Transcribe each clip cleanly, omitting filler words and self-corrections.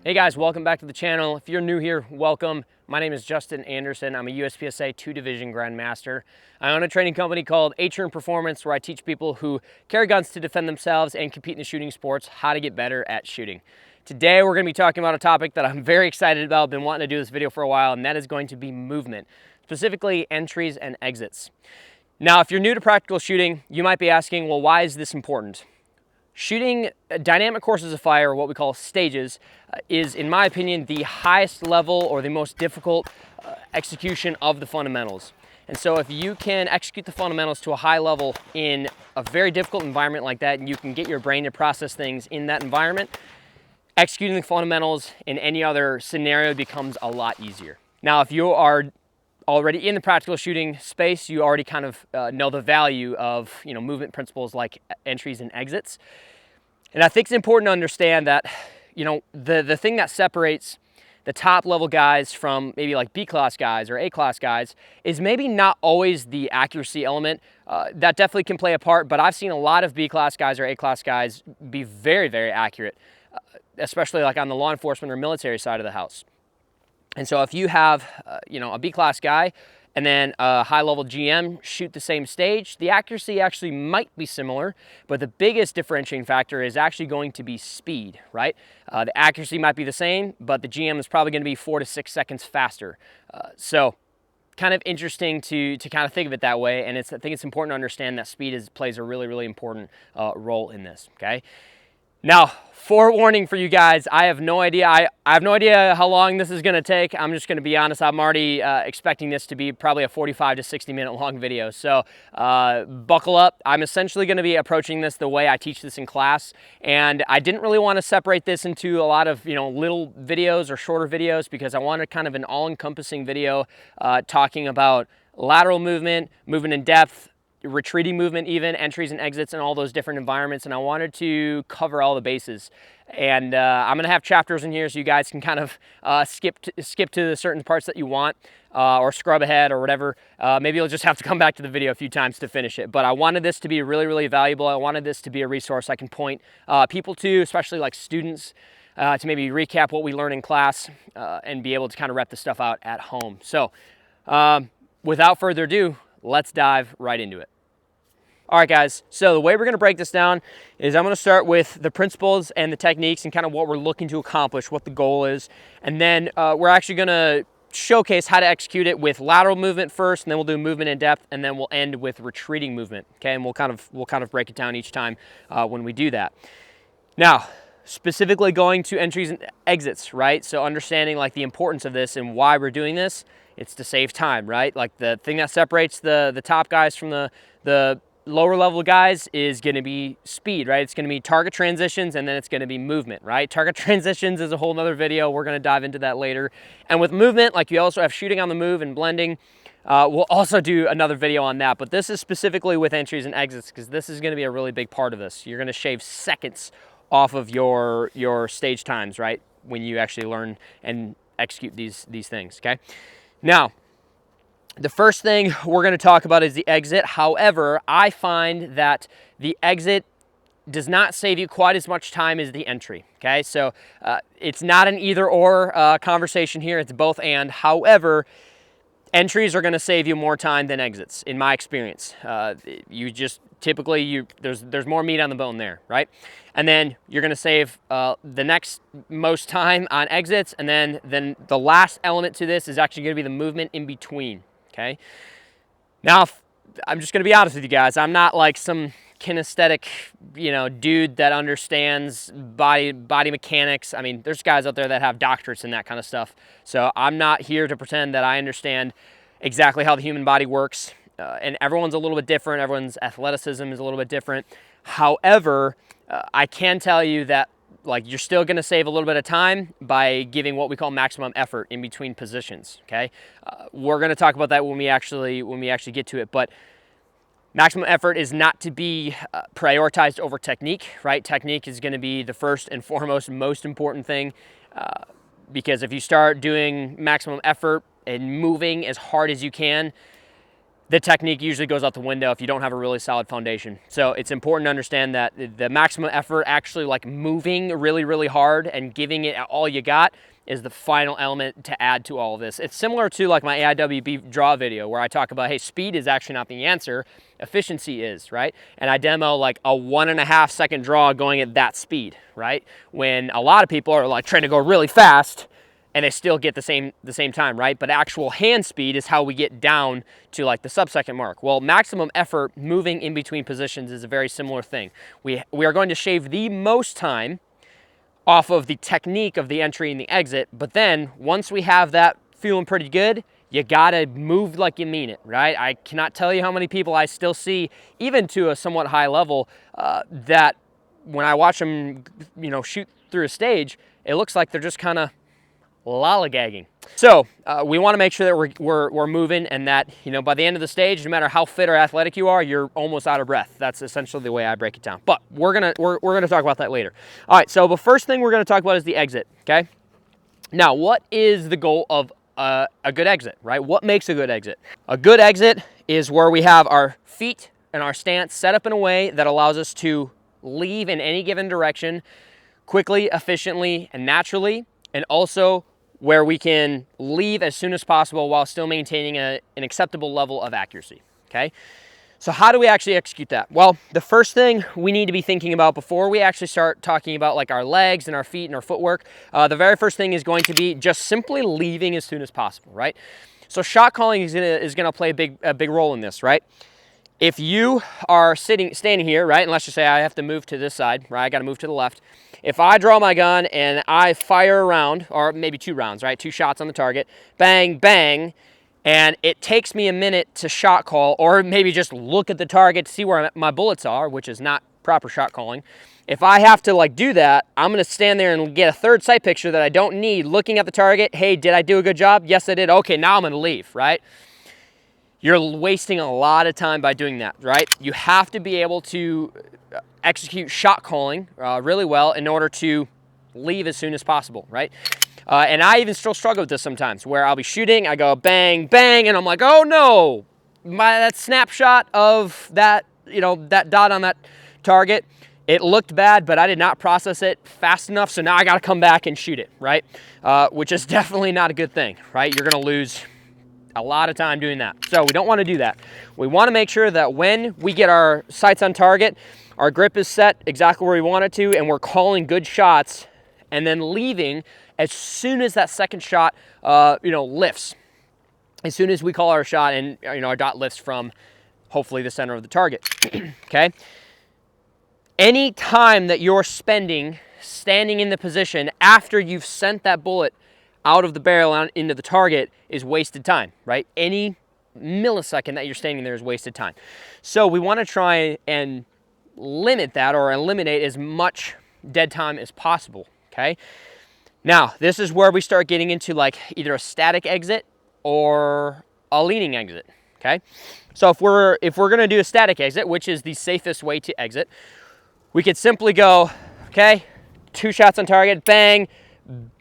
Hey guys, welcome back to the channel. If you're new here, welcome. My name is Justin Anderson. I'm a USPSA 2-Division Grandmaster. I own a training company called Atrium Performance where I teach people who carry guns to defend themselves and compete in the shooting sports how to get better at shooting. Today we're going to be talking about a topic that I'm very excited about. I've been wanting to do this video for a while, and that is going to be movement, specifically entries and exits. Now, if you're new to practical shooting, you might be asking, well, why is this important? Shooting dynamic courses of fire, or what we call stages, is, in my opinion, the highest level or the most difficult execution of the fundamentals. And so if you can execute the fundamentals to a high level in a very difficult environment like that, and you can get your brain to process things in that environment, executing the fundamentals in any other scenario becomes a lot easier. Now, if you are already in the practical shooting space, you already kind of know the value of movement principles like entries and exits. And I think it's important to understand that the thing that separates the top level guys from maybe like B class guys or A class guys is maybe not always the accuracy element. That definitely can play a part, but I've seen a lot of B class guys or A class guys be very, very accurate, especially like on the law enforcement or military side of the house. And so if you have, a B-class guy and then a high-level GM shoot the same stage, the accuracy actually might be similar, but the biggest differentiating factor is actually going to be speed, right? The accuracy might be the same, but the GM is probably going to be 4 to 6 seconds faster. So kind of interesting to kind of think of it that way, and I think it's important to understand that speed plays a really, really important role in this, okay? Now, forewarning for you guys, I have no idea. I have no idea how long this is going to take. I'm just going to be honest. I'm already expecting this to be probably a 45 to 60 minute long video. So buckle up. I'm essentially going to be approaching this the way I teach this in class. And I didn't really want to separate this into a lot of little videos or shorter videos because I wanted kind of an all-encompassing video talking about lateral movement, movement in depth, retreating movement, even entries and exits in all those different environments, and I wanted to cover all the bases. And I'm gonna have chapters in here so you guys can kind of skip to the certain parts that you want, or scrub ahead or whatever. Maybe you'll just have to come back to the video a few times to finish it. But I wanted this to be really, really valuable. I wanted this to be a resource I can point people to, especially like students, to maybe recap what we learn in class and be able to kind of rep the stuff out at home. So without further ado, let's dive right into it. All right, guys, so the way we're gonna break this down is I'm gonna start with the principles and the techniques and kind of what we're looking to accomplish, what the goal is. And then we're actually gonna showcase how to execute it with lateral movement first, and then we'll do movement in depth, and then we'll end with retreating movement, okay? And we'll kind of break it down each time when we do that. Now, specifically going to entries and exits, right? So understanding like the importance of this and why we're doing this, it's to save time, right? Like the thing that separates the top guys from the lower level guys is going to be speed, right? It's going to be target transitions, and then it's going to be movement, right? Target transitions is a whole nother video. We're going to dive into that later. And with movement, like you also have shooting on the move and blending. We'll also do another video on that, but this is specifically with entries and exits because this is going to be a really big part of this. You're going to shave seconds off of your stage times, right? When you actually learn and execute these things, okay? Now, the first thing we're going to talk about is the exit. However, I find that the exit does not save you quite as much time as the entry, okay? So it's not an either or conversation here, it's both and. However, entries are going to save you more time than exits, in my experience. You just typically, there's more meat on the bone there, right? And then you're going to save the next most time on exits, and then the last element to this is actually going to be the movement in between. Okay. Now, I'm just going to be honest with you guys. I'm not like some kinesthetic, dude that understands body mechanics. I mean, there's guys out there that have doctorates in that kind of stuff. So I'm not here to pretend that I understand exactly how the human body works. And everyone's a little bit different. Everyone's athleticism is a little bit different. However, I can tell you that you're still going to save a little bit of time by giving what we call maximum effort in between positions, okay? We're going to talk about that when we actually get to it, but maximum effort is not to be prioritized over technique, right? Technique is going to be the first and foremost most important thing, because if you start doing maximum effort and moving as hard as you can, the technique usually goes out the window if you don't have a really solid foundation. So it's important to understand that the maximum effort, actually like moving really, really hard and giving it all you got, is the final element to add to all of this. It's similar to like my AIWB draw video where I talk about, hey, speed is actually not the answer, efficiency is, right? And I demo like a 1.5 second draw going at that speed, right? When a lot of people are like trying to go really fast and they still get the same time, right? But actual hand speed is how we get down to like the sub-second mark. Well, maximum effort moving in between positions is a very similar thing. We are going to shave the most time off of the technique of the entry and the exit, but then once we have that feeling pretty good, you gotta move like you mean it, right? I cannot tell you how many people I still see, even to a somewhat high level, that when I watch them, you know, shoot through a stage, it looks like they're just kind of lollygagging. So we want to make sure that we're moving, and that, you know, by the end of the stage, no matter how fit or athletic you are, you're almost out of breath. That's essentially the way I break it down. But we're gonna talk about that later. All right. So the first thing we're gonna talk about is the exit. Okay. Now, what is the goal of a good exit, right? What makes a good exit? A good exit is where we have our feet and our stance set up in a way that allows us to leave in any given direction quickly, efficiently, and naturally, and also where we can leave as soon as possible while still maintaining an acceptable level of accuracy, okay? So how do we actually execute that? Well, the first thing we need to be thinking about before we actually start talking about like our legs and our feet and our footwork, the very first thing is going to be just simply leaving as soon as possible, right? So shot calling is gonna play a big role in this, right? If you are standing here, right, and let's just say I have to move to this side, right? I got to move to the left. If I draw my gun and I fire a round, or maybe 2 rounds, right? 2 shots on the target, bang, bang, and it takes me a minute to shot call, or maybe just look at the target to see where my bullets are, which is not proper shot calling. If I have to like do that, I'm going to stand there and get a third sight picture that I don't need, looking at the target. Hey, did I do a good job? Yes, I did. Okay, now I'm going to leave, right? You're wasting a lot of time by doing that, right? You have to be able to execute shot calling really well in order to leave as soon as possible, right? And I even still struggle with this sometimes, where I'll be shooting, I go bang, bang, and I'm like, oh no, that snapshot of that, you know, that dot on that target, it looked bad, but I did not process it fast enough, so now I gotta come back and shoot it, right? Which is definitely not a good thing, right? You're gonna lose a lot of time doing that. So we don't want to do that. We want to make sure that when we get our sights on target, our grip is set exactly where we want it to, and we're calling good shots, and then leaving as soon as that second shot, you know, lifts. As soon as we call our shot and, you know, our dot lifts from hopefully the center of the target. Okay. Any time that you're spending standing in the position after you've sent that bullet out of the barrel into the target is wasted time, right? Any millisecond that you're standing there is wasted time. So we want to try and limit that, or eliminate as much dead time as possible, okay? Now, this is where we start getting into like either a static exit or a leaning exit, okay? So if we're going to do a static exit, which is the safest way to exit, we could simply go, okay, 2 shots on target, bang,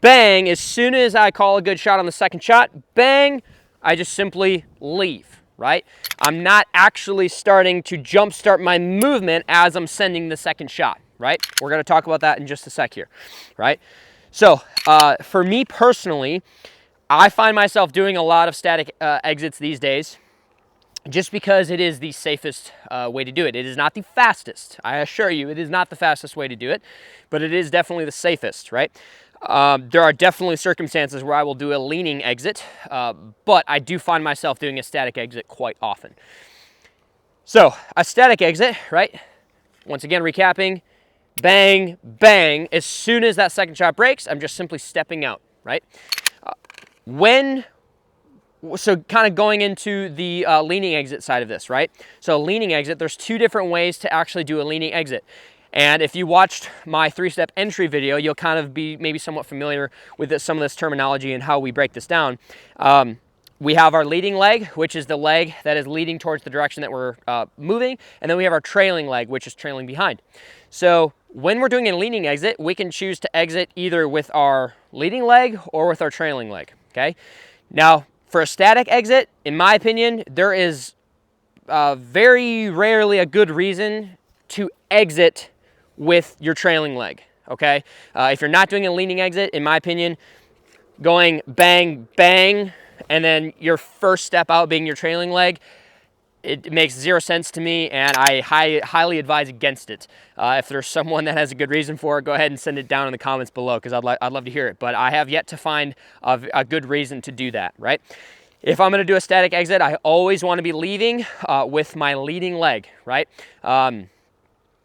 bang. As soon as I call a good shot on the second shot, bang, I just simply leave, right? I'm not actually starting to jumpstart my movement as I'm sending the second shot, right? We're going to talk about that in just a sec here, right? So for me personally, I find myself doing a lot of static exits these days, just because it is the safest way to do it. It is not the fastest. I assure you, it is not the fastest way to do it, but it is definitely the safest, right? There are definitely circumstances where I will do a leaning exit, but I do find myself doing a static exit quite often. So a static exit, right? Once again, recapping, bang, bang. As soon as that second shot breaks, I'm just simply stepping out, right? So kind of going into the leaning exit side of this, right? So leaning exit, there's 2 different ways to actually do a leaning exit. And if you watched my 3-step entry video, you'll kind of be maybe somewhat familiar with some of this terminology and how we break this down. We have our leading leg, which is the leg that is leading towards the direction that we're moving. And then we have our trailing leg, which is trailing behind. So when we're doing a leaning exit, we can choose to exit either with our leading leg or with our trailing leg, okay? Now, for a static exit, in my opinion, there is very rarely a good reason to exit with your trailing leg, okay? If you're not doing a leaning exit, in my opinion, going bang, bang, and then your first step out being your trailing leg, it makes zero sense to me, and I highly advise against it. If there's someone that has a good reason for it, go ahead and send it down in the comments below, because I'd love to hear it. But I have yet to find a good reason to do that, right? If I'm gonna do a static exit, I always wanna be leaving with my leading leg, right?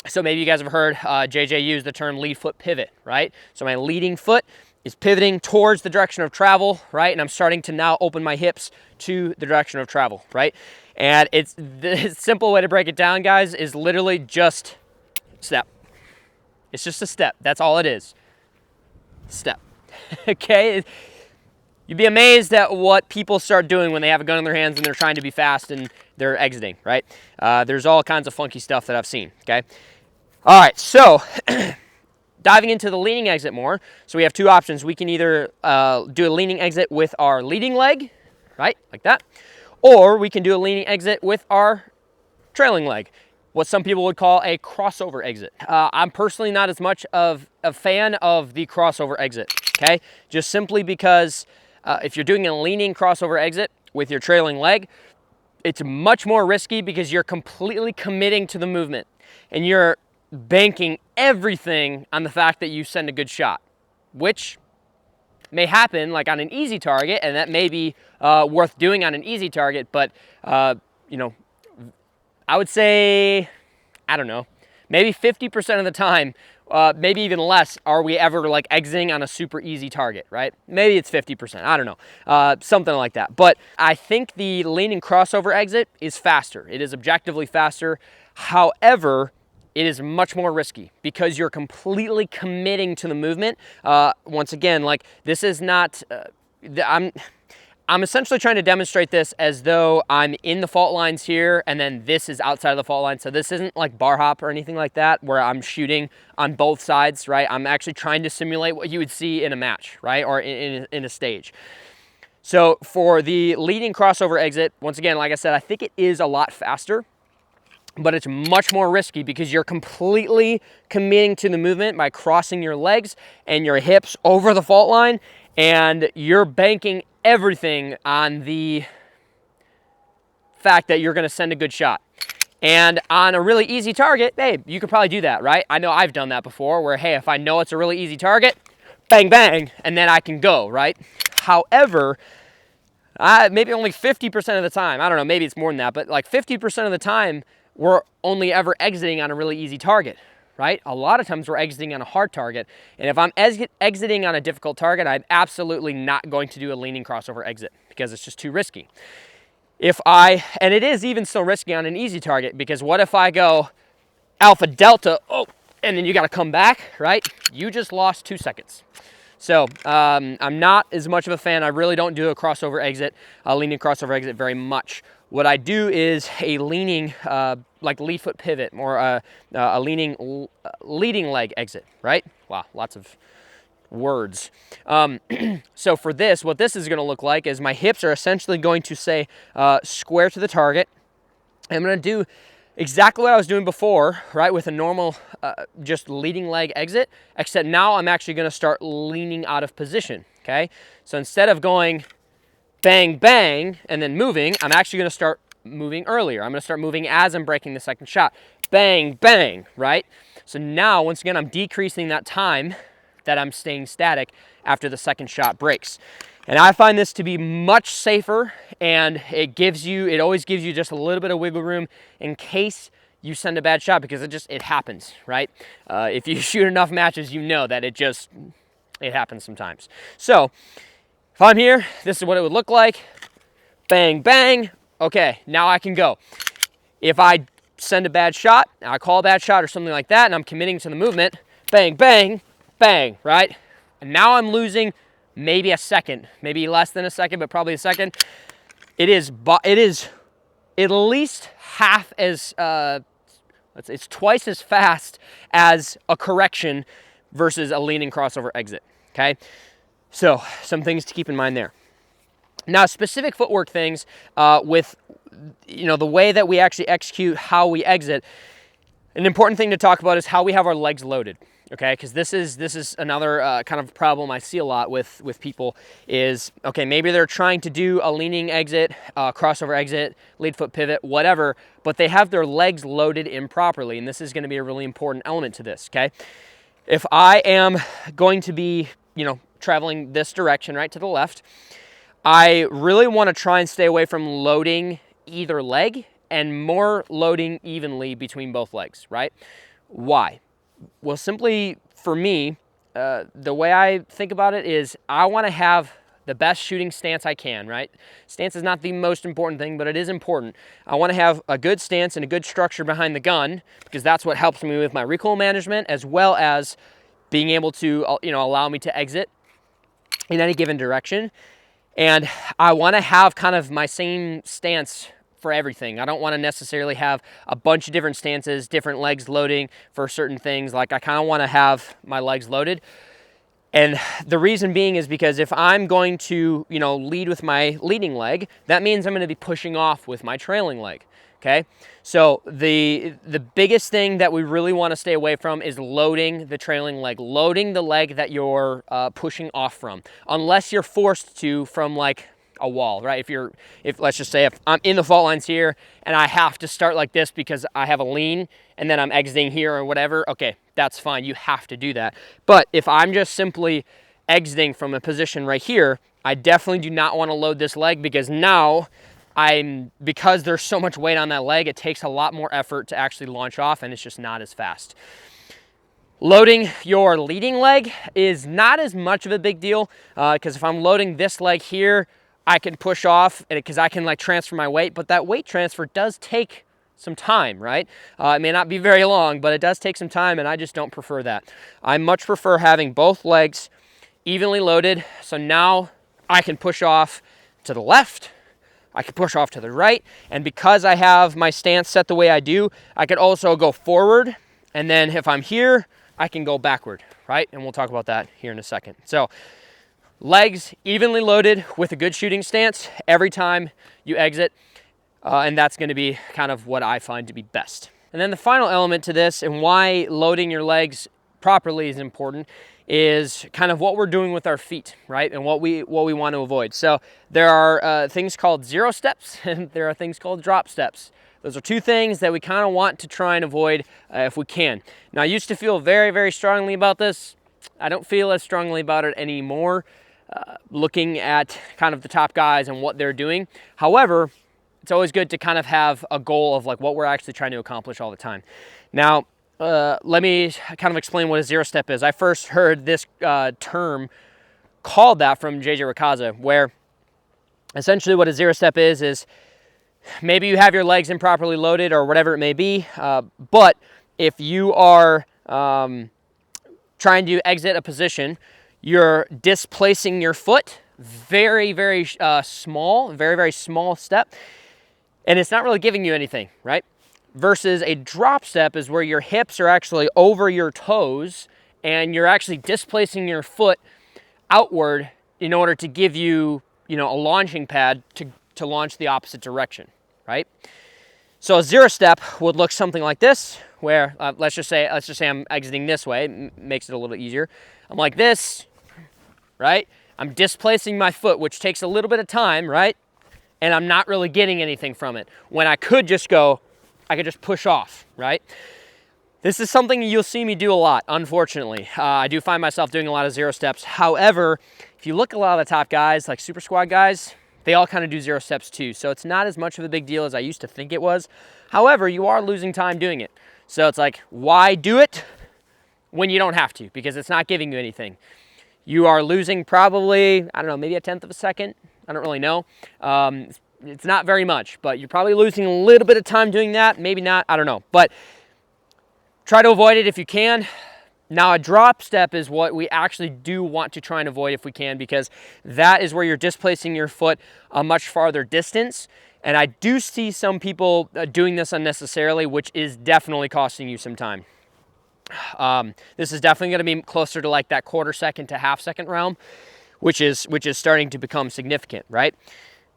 So maybe you guys have heard JJ use the term lead foot pivot, right? So my leading foot is pivoting towards the direction of travel, right? And I'm starting to now open my hips to the direction of travel, right? And it's the simple way to break it down, guys, is literally just step. It's just a step. That's all it is. Step. Okay? You'd be amazed at what people start doing when they have a gun in their hands and they're trying to be fast and they're exiting, right? There's all kinds of funky stuff that I've seen, okay? All right, so diving into the leaning exit more. So we have two options. We can either do a leaning exit with our leading leg, right, like that, or we can do a leaning exit with our trailing leg, what some people would call a crossover exit. I'm personally not as much of a fan of the crossover exit, okay? Just simply because if you're doing a leaning crossover exit with your trailing leg, it's much more risky because you're completely committing to the movement and you're banking everything on the fact that you send a good shot, which may happen like on an easy target, and that may be worth doing on an easy target, but you know, I would say, I don't know, maybe 50% of the time, maybe even less, are we ever like exiting on a super easy target, right? Maybe it's 50%, I don't know, something like that. But I think the leaning crossover exit is faster. It is objectively faster. However, it is much more risky because you're completely committing to the movement. Once again, like this is not, I'm essentially trying to demonstrate this as though I'm in the fault lines here and then this is outside of the fault line. So this isn't like bar hop or anything like that where I'm shooting on both sides, right? I'm actually trying to simulate what you would see in a match, right? Or in a stage. So for the leading crossover exit, once again, like I said, I think it is a lot faster, but it's much more risky because you're completely committing to the movement by crossing your legs and your hips over the fault line, and you're banking everything on the fact that you're gonna send a good shot. And on a really easy target, babe, you could probably do that, right? I know I've done that before where, hey, if I know it's a really easy target, bang, bang, and then I can go, right? However, maybe only 50% of the time, I don't know, maybe it's more than that, but like 50% of the time, we're only ever exiting on a really easy target, right? A lot of times we're exiting on a hard target. And if I'm exiting on a difficult target, I'm absolutely not going to do a leaning crossover exit because it's just too risky. And it is even still risky on an easy target, because what if I go alpha delta, oh, and then you got to come back, right? You just lost 2 seconds. So I'm not as much of a fan. I really don't do a crossover exit, a leaning crossover exit very much. What I do is a leaning, like lead foot pivot, or a leaning leading leg exit, right? Wow, lots of words. So for this, what this is going to look like is my hips are essentially going to say square to the target. I'm going to do exactly what I was doing before, right, with a normal just leading leg exit, except now I'm actually going to start leaning out of position, okay? So instead of going bang, bang, and then moving, I'm actually going to start moving earlier. I'm going to start moving as I'm breaking the second shot. Bang, bang, right? So now, once again, I'm decreasing that time that I'm staying static after the second shot breaks. And I find this to be much safer, and it always gives you just a little bit of wiggle room in case you send a bad shot, because it happens, right? If you shoot enough matches, you know that it happens sometimes. So if I'm here, this is what it would look like. Bang, bang. Okay, now I can go. If I send a bad shot, I call a bad shot or something like that, and I'm committing to the movement, bang, bang, bang, right? And now I'm losing maybe a second, maybe less than a second, but probably a second. It is at least half as, it's twice as fast as a correction versus a leaning crossover exit, okay? So some things to keep in mind there. Now, specific footwork things with the way that we actually execute how we exit, an important thing to talk about is how we have our legs loaded. Okay, because this is another kind of problem I see a lot with people is, okay, maybe they're trying to do a leaning exit, crossover exit, lead foot pivot, whatever, but they have their legs loaded improperly, and this is going to be a really important element to this, okay? If I am going to be, traveling this direction, right, to the left, I really want to try and stay away from loading either leg and more loading evenly between both legs, right? Why? Well, simply for me, the way I think about it is I want to have the best shooting stance I can, right? Stance is not the most important thing, but it is important. I want to have a good stance and a good structure behind the gun because that's what helps me with my recoil management as well as being able to, allow me to exit in any given direction. And I want to have kind of my same stance for everything. I don't want to necessarily have a bunch of different stances, different legs loading for certain things. Like I kind of want to have my legs loaded. And the reason being is because if I'm going to, lead with my leading leg, that means I'm going to be pushing off with my trailing leg. Okay, so the biggest thing that we really want to stay away from is loading the trailing leg, loading the leg that you're pushing off from, unless you're forced to from like a wall, right? If let's just say if I'm in the fault lines here and I have to start like this because I have a lean and then I'm exiting here or whatever, okay, that's fine. You have to do that. But if I'm just simply exiting from a position right here, I definitely do not want to load this leg because now because there's so much weight on that leg, it takes a lot more effort to actually launch off and it's just not as fast. Loading your leading leg is not as much of a big deal because if I'm loading this leg here, I can push off because I can like transfer my weight, but that weight transfer does take some time, right? It may not be very long, but it does take some time and I just don't prefer that. I much prefer having both legs evenly loaded. So now I can push off to the left, I can push off to the right, and because I have my stance set the way I do, I could also go forward, and then if I'm here, I can go backward, right? And we'll talk about that here in a second. So legs evenly loaded with a good shooting stance every time you exit, and that's going to be kind of what I find to be best. And then the final element to this and why loading your legs properly is important is kind of what we're doing with our feet, right? And what we want to avoid. So there are things called zero steps and there are things called drop steps. Those are two things that we kind of want to try and avoid if we can. Now I used to feel very, very strongly about this. I don't feel as strongly about it anymore, looking at kind of the top guys and what they're doing. However, it's always good to kind of have a goal of like what we're actually trying to accomplish all the time. Now, let me kind of explain what a zero step is. I first heard this term called that from JJ Rakaza, where essentially what a zero step is maybe you have your legs improperly loaded or whatever it may be, but if you are trying to exit a position, you're displacing your foot, very, very small, very, very small step, and it's not really giving you anything, right? Versus a drop step is where your hips are actually over your toes and you're actually displacing your foot outward in order to give you, a launching pad to launch the opposite direction, right? So a zero step would look something like this, where let's just say I'm exiting this way. It makes it a little easier. I'm like this, right? I'm displacing my foot, which takes a little bit of time, right? And I'm not really getting anything from it. When I could just push off, right? This is something you'll see me do a lot, unfortunately. I do find myself doing a lot of zero steps. However, if you look at a lot of the top guys, like super squad guys, they all kind of do zero steps too. So it's not as much of a big deal as I used to think it was. However, you are losing time doing it. So it's like, why do it when you don't have to? Because it's not giving you anything. You are losing probably, I don't know, maybe a tenth of a second. I don't really know. It's not very much, but you're probably losing a little bit of time doing that. Maybe not, I don't know. But try to avoid it if you can. Now, a drop step is what we actually do want to try and avoid if we can, because that is where you're displacing your foot a much farther distance. And I do see some people doing this unnecessarily, which is definitely costing you some time. This is definitely going to be closer to like that quarter second to half second realm, which is starting to become significant, right?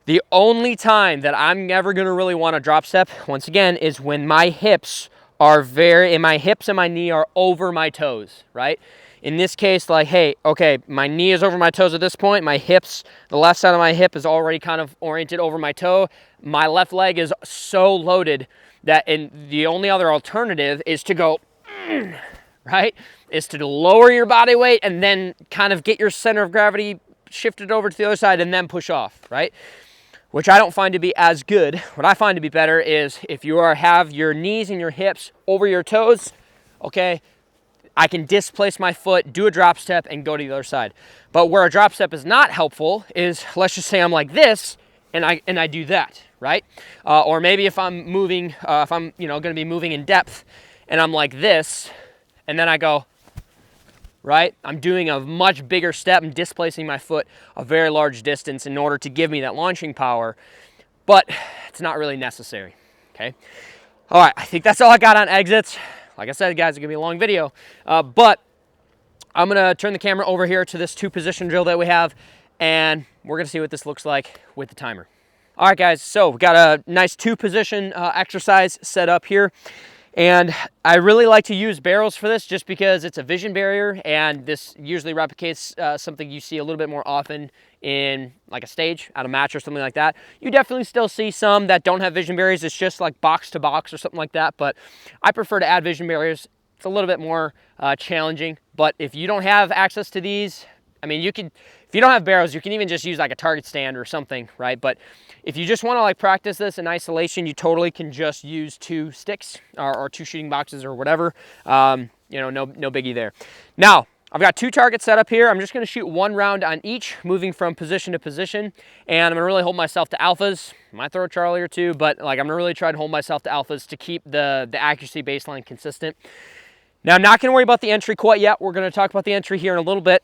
The only time that I'm never gonna really want to drop step, once again, is when my hips are my hips and my knee are over my toes, right? In this case, like, hey, okay, my knee is over my toes at this point. My hips, the left side of my hip is already kind of oriented over my toe. My left leg is so loaded that, and the only other alternative is to go, right? Is to lower your body weight and then kind of get your center of gravity shifted over to the other side and then push off, right? Which I don't find to be as good. What I find to be better is if you have your knees and your hips over your toes, okay, I can displace my foot, do a drop step, and go to the other side. But where a drop step is not helpful is, let's just say I'm like this, and I do that, right? Or maybe if I'm moving, if I'm going to be moving in depth, and I'm like this, and then I go, right? I'm doing a much bigger step and displacing my foot a very large distance in order to give me that launching power, but it's not really necessary, okay? All right, I think that's all I got on exits. Like I said, guys, it's gonna be a long video, but I'm gonna turn the camera over here to this 2-position drill that we have, and we're gonna see what this looks like with the timer. All right, guys, so we've got a nice 2-position exercise set up here. And I really like to use barrels for this just because it's a vision barrier, and this usually replicates something you see a little bit more often in like a stage at a match or something like that. You definitely still see some that don't have vision barriers. It's just like box to box or something like that, but I prefer to add vision barriers. It's a little bit more challenging, but if you don't have access to these, I mean, you can, if you don't have barrels, you can even just use like a target stand or something, right? But if you just want to like practice this in isolation, you totally can just use 2 sticks or 2 shooting boxes or whatever. No biggie there. Now, I've got 2 targets set up here. I'm just going to shoot 1 round on each, moving from position to position. And I'm going to really hold myself to alphas. Might throw a Charlie or 2, but like I'm going to really try to hold myself to alphas to keep the accuracy baseline consistent. Now, I'm not going to worry about the entry quite yet. We're going to talk about the entry here in a little bit.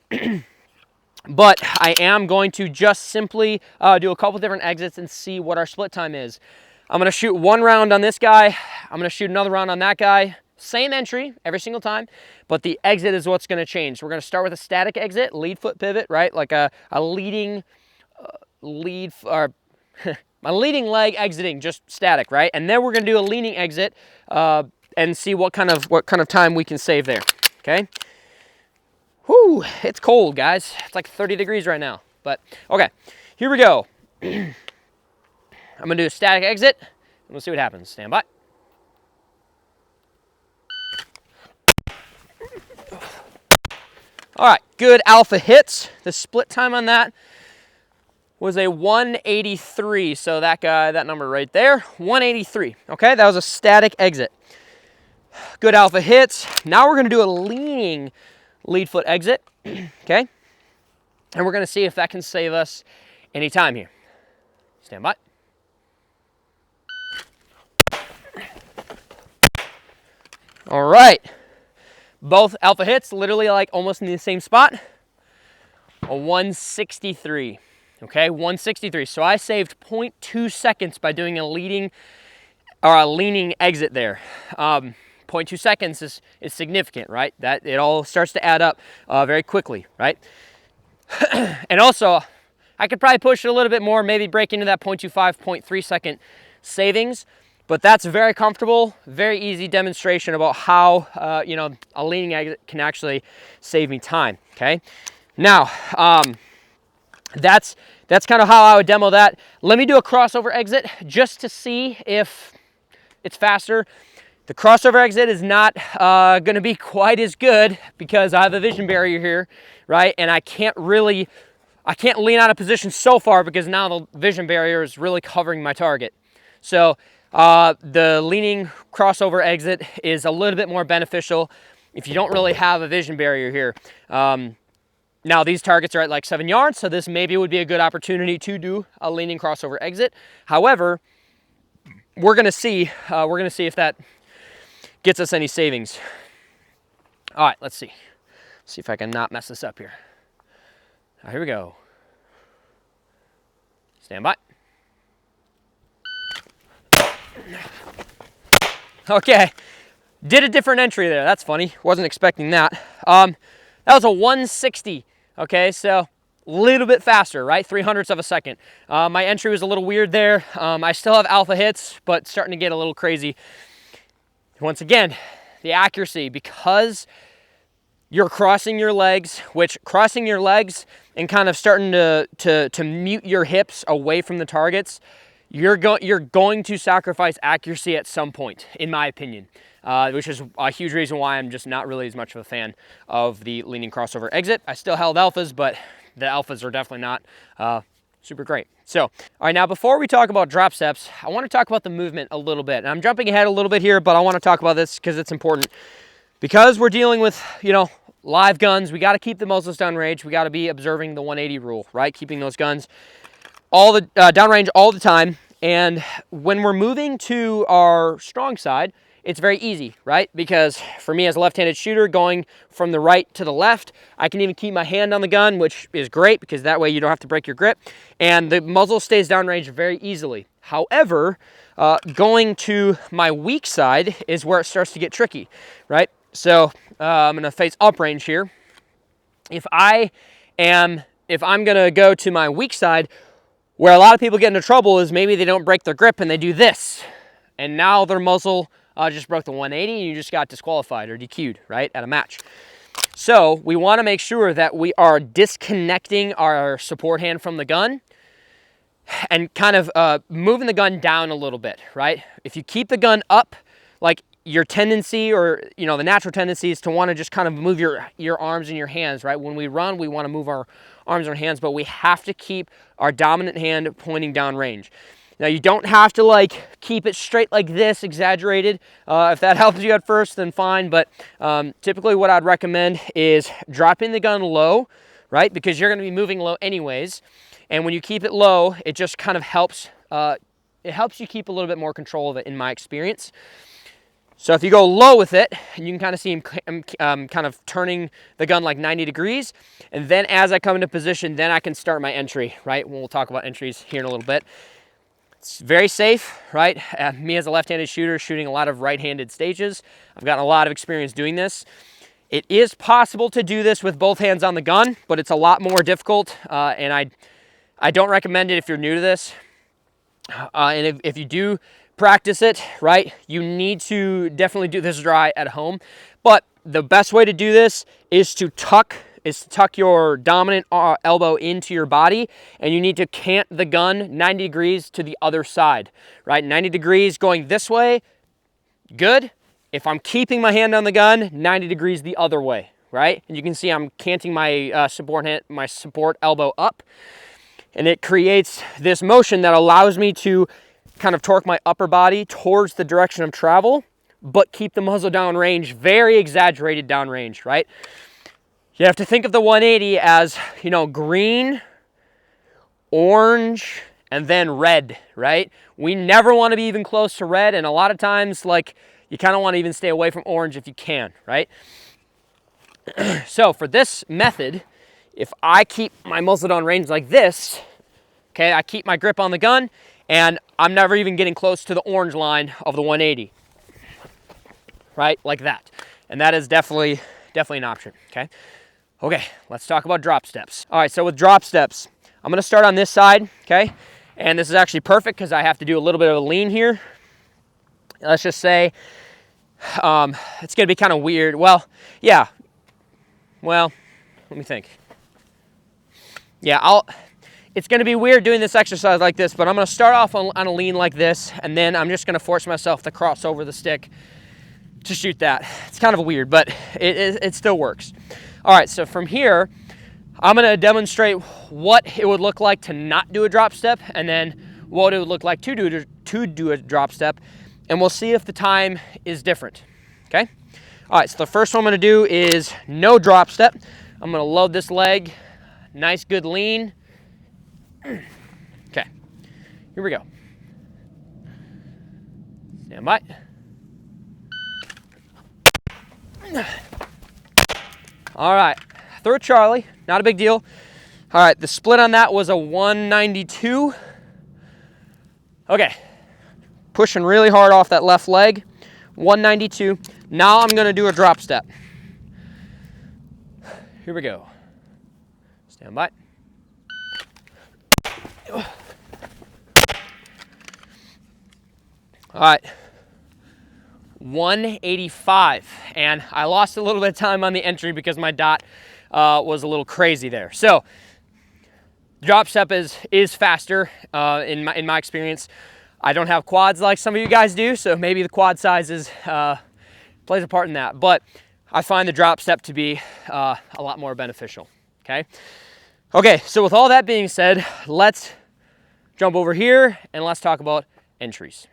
But I am going to just simply do a couple different exits and see what our split time is. I'm going to shoot 1 round on this guy. I'm going to shoot another round on that guy. Same entry every single time, but the exit is what's going to change. We're going to start with a static exit, lead foot pivot, right? Like a leading lead, or my leading leg exiting just static, right? And then we're going to do a leaning exit and see what kind of time we can save there, okay? Whew, it's cold, guys. It's like 30 degrees right now. But, okay, here we go. I'm going to do a static exit, and we'll see what happens. Stand by. All right, good alpha hits. The split time on that was a 183. So that guy, that number right there, 183. Okay, that was a static exit. Good alpha hits. Now we're going to do a leaning lead foot exit, okay? And we're going to see if that can save us any time here. Stand by. All right. Both alpha hits, literally like almost in the same spot. A 163, okay? 163. So I saved 0.2 seconds by doing a leading or a leaning exit there. 0.2 seconds is significant, right? That it all starts to add up very quickly, right? And also, I could probably push it a little bit more, maybe break into that 0.25, 0.3 second savings, but that's very comfortable, very easy demonstration about how, a leaning exit can actually save me time, okay? Now, that's kind of how I would demo that. Let me do a crossover exit just to see if it's faster. The crossover exit is not going to be quite as good because I have a vision barrier here, right? And I can't lean out of position so far because now the vision barrier is really covering my target. So the leaning crossover exit is a little bit more beneficial if you don't really have a vision barrier here. Now these targets are at like 7 yards, so this maybe would be a good opportunity to do a leaning crossover exit. However, we're going to see if that gets us any savings. All right, let's see. See if I can not mess this up here. Now, here we go. Stand by. Okay, did a different entry there. That's funny. Wasn't expecting that. That was a 160. Okay, so little bit faster, right? 300ths of a second. My entry was a little weird there. I still have alpha hits, but starting to get a little crazy. Once again, the accuracy, because you're crossing your legs, which crossing your legs and kind of starting to mute your hips away from the targets, you're going to sacrifice accuracy at some point, in my opinion, which is a huge reason why I'm just not really as much of a fan of the leaning crossover exit. I still held alphas, but the alphas are definitely not super great. So, all right, now before we talk about drop steps, I want to talk about the movement a little bit. And I'm jumping ahead a little bit here, but I want to talk about this because it's important. Because we're dealing with, live guns, we got to keep the muzzles downrange. We got to be observing the 180 rule, right? Keeping those guns all the downrange all the time. And when we're moving to our strong side, it's very easy, right? Because for me as a left-handed shooter, going from the right to the left, I can even keep my hand on the gun, which is great because that way you don't have to break your grip. And the muzzle stays downrange very easily. However, going to my weak side is where it starts to get tricky, right? So I'm gonna face uprange here. If I'm gonna go to my weak side, where a lot of people get into trouble is maybe they don't break their grip and they do this. And now their muzzle just broke the 180 and you just got disqualified or DQ'd, right, at a match. So we wanna make sure that we are disconnecting our support hand from the gun and kind of moving the gun down a little bit, right? If you keep the gun up, like your tendency or, the natural tendency is to want to just kind of move your arms and your hands, right? When we run, we want to move our arms and our hands, but we have to keep our dominant hand pointing down range. Now, you don't have to keep it straight like this, exaggerated. If that helps you at first, then fine. But typically what I'd recommend is dropping the gun low, right? Because you're going to be moving low anyways. And when you keep it low, it just kind of helps. It helps you keep a little bit more control of it, in my experience. So if you go low with it, and you can kind of see him kind of turning the gun like 90 degrees. And then as I come into position, then I can start my entry, right? We'll talk about entries here in a little bit. It's very safe, right? Me as a left-handed shooter, shooting a lot of right-handed stages, I've gotten a lot of experience doing this. It is possible to do this with both hands on the gun, but it's a lot more difficult. And I don't recommend it if you're new to this. And if you do practice it, right, you need to definitely do this dry at home. But the best way to do this is to tuck your dominant elbow into your body, and you need to cant the gun 90 degrees to the other side, right? 90 degrees going this way, good. If I'm keeping my hand on the gun, 90 degrees the other way, right? And you can see I'm canting my support elbow up, and it creates this motion that allows me to kind of torque my upper body towards the direction of travel, but keep the muzzle downrange, very exaggerated downrange, right? You have to think of the 180 as, green, orange, and then red, right? We never want to be even close to red, and a lot of times, you kind of want to even stay away from orange if you can, right? So for this method, if I keep my muzzle downrange like this, okay, I keep my grip on the gun, and I'm never even getting close to the orange line of the 180, right? Like that. And that is definitely an option, okay? Okay, let's talk about drop steps. All right, so with drop steps, I'm gonna start on this side, okay? And this is actually perfect because I have to do a little bit of a lean here. Let's just say it's gonna be kind of weird. Well, let me think. Yeah, it's gonna be weird doing this exercise like this, but I'm gonna start off on a lean like this, and then I'm just gonna force myself to cross over the stick to shoot that. It's kind of weird, but it still works. All right, so from here, I'm gonna demonstrate what it would look like to not do a drop step, and then what it would look like to do a drop step, and we'll see if the time is different, okay? All right, so the first one I'm gonna do is no drop step. I'm gonna load this leg, nice good lean. Okay, here we go. Stand by. All right, through Charlie, not a big deal. All right, the split on that was a 192. Okay, pushing really hard off that left leg, 192. Now I'm gonna do a drop step. Here we go. Stand by. All right, 185, and I lost a little bit of time on the entry because my dot was a little crazy there. So drop step is faster in my experience. I don't have quads like some of you guys do, so maybe the quad size plays a part in that, but I find the drop step to be a lot more beneficial, okay? Okay, so with all that being said, let's jump over here and let's talk about entries.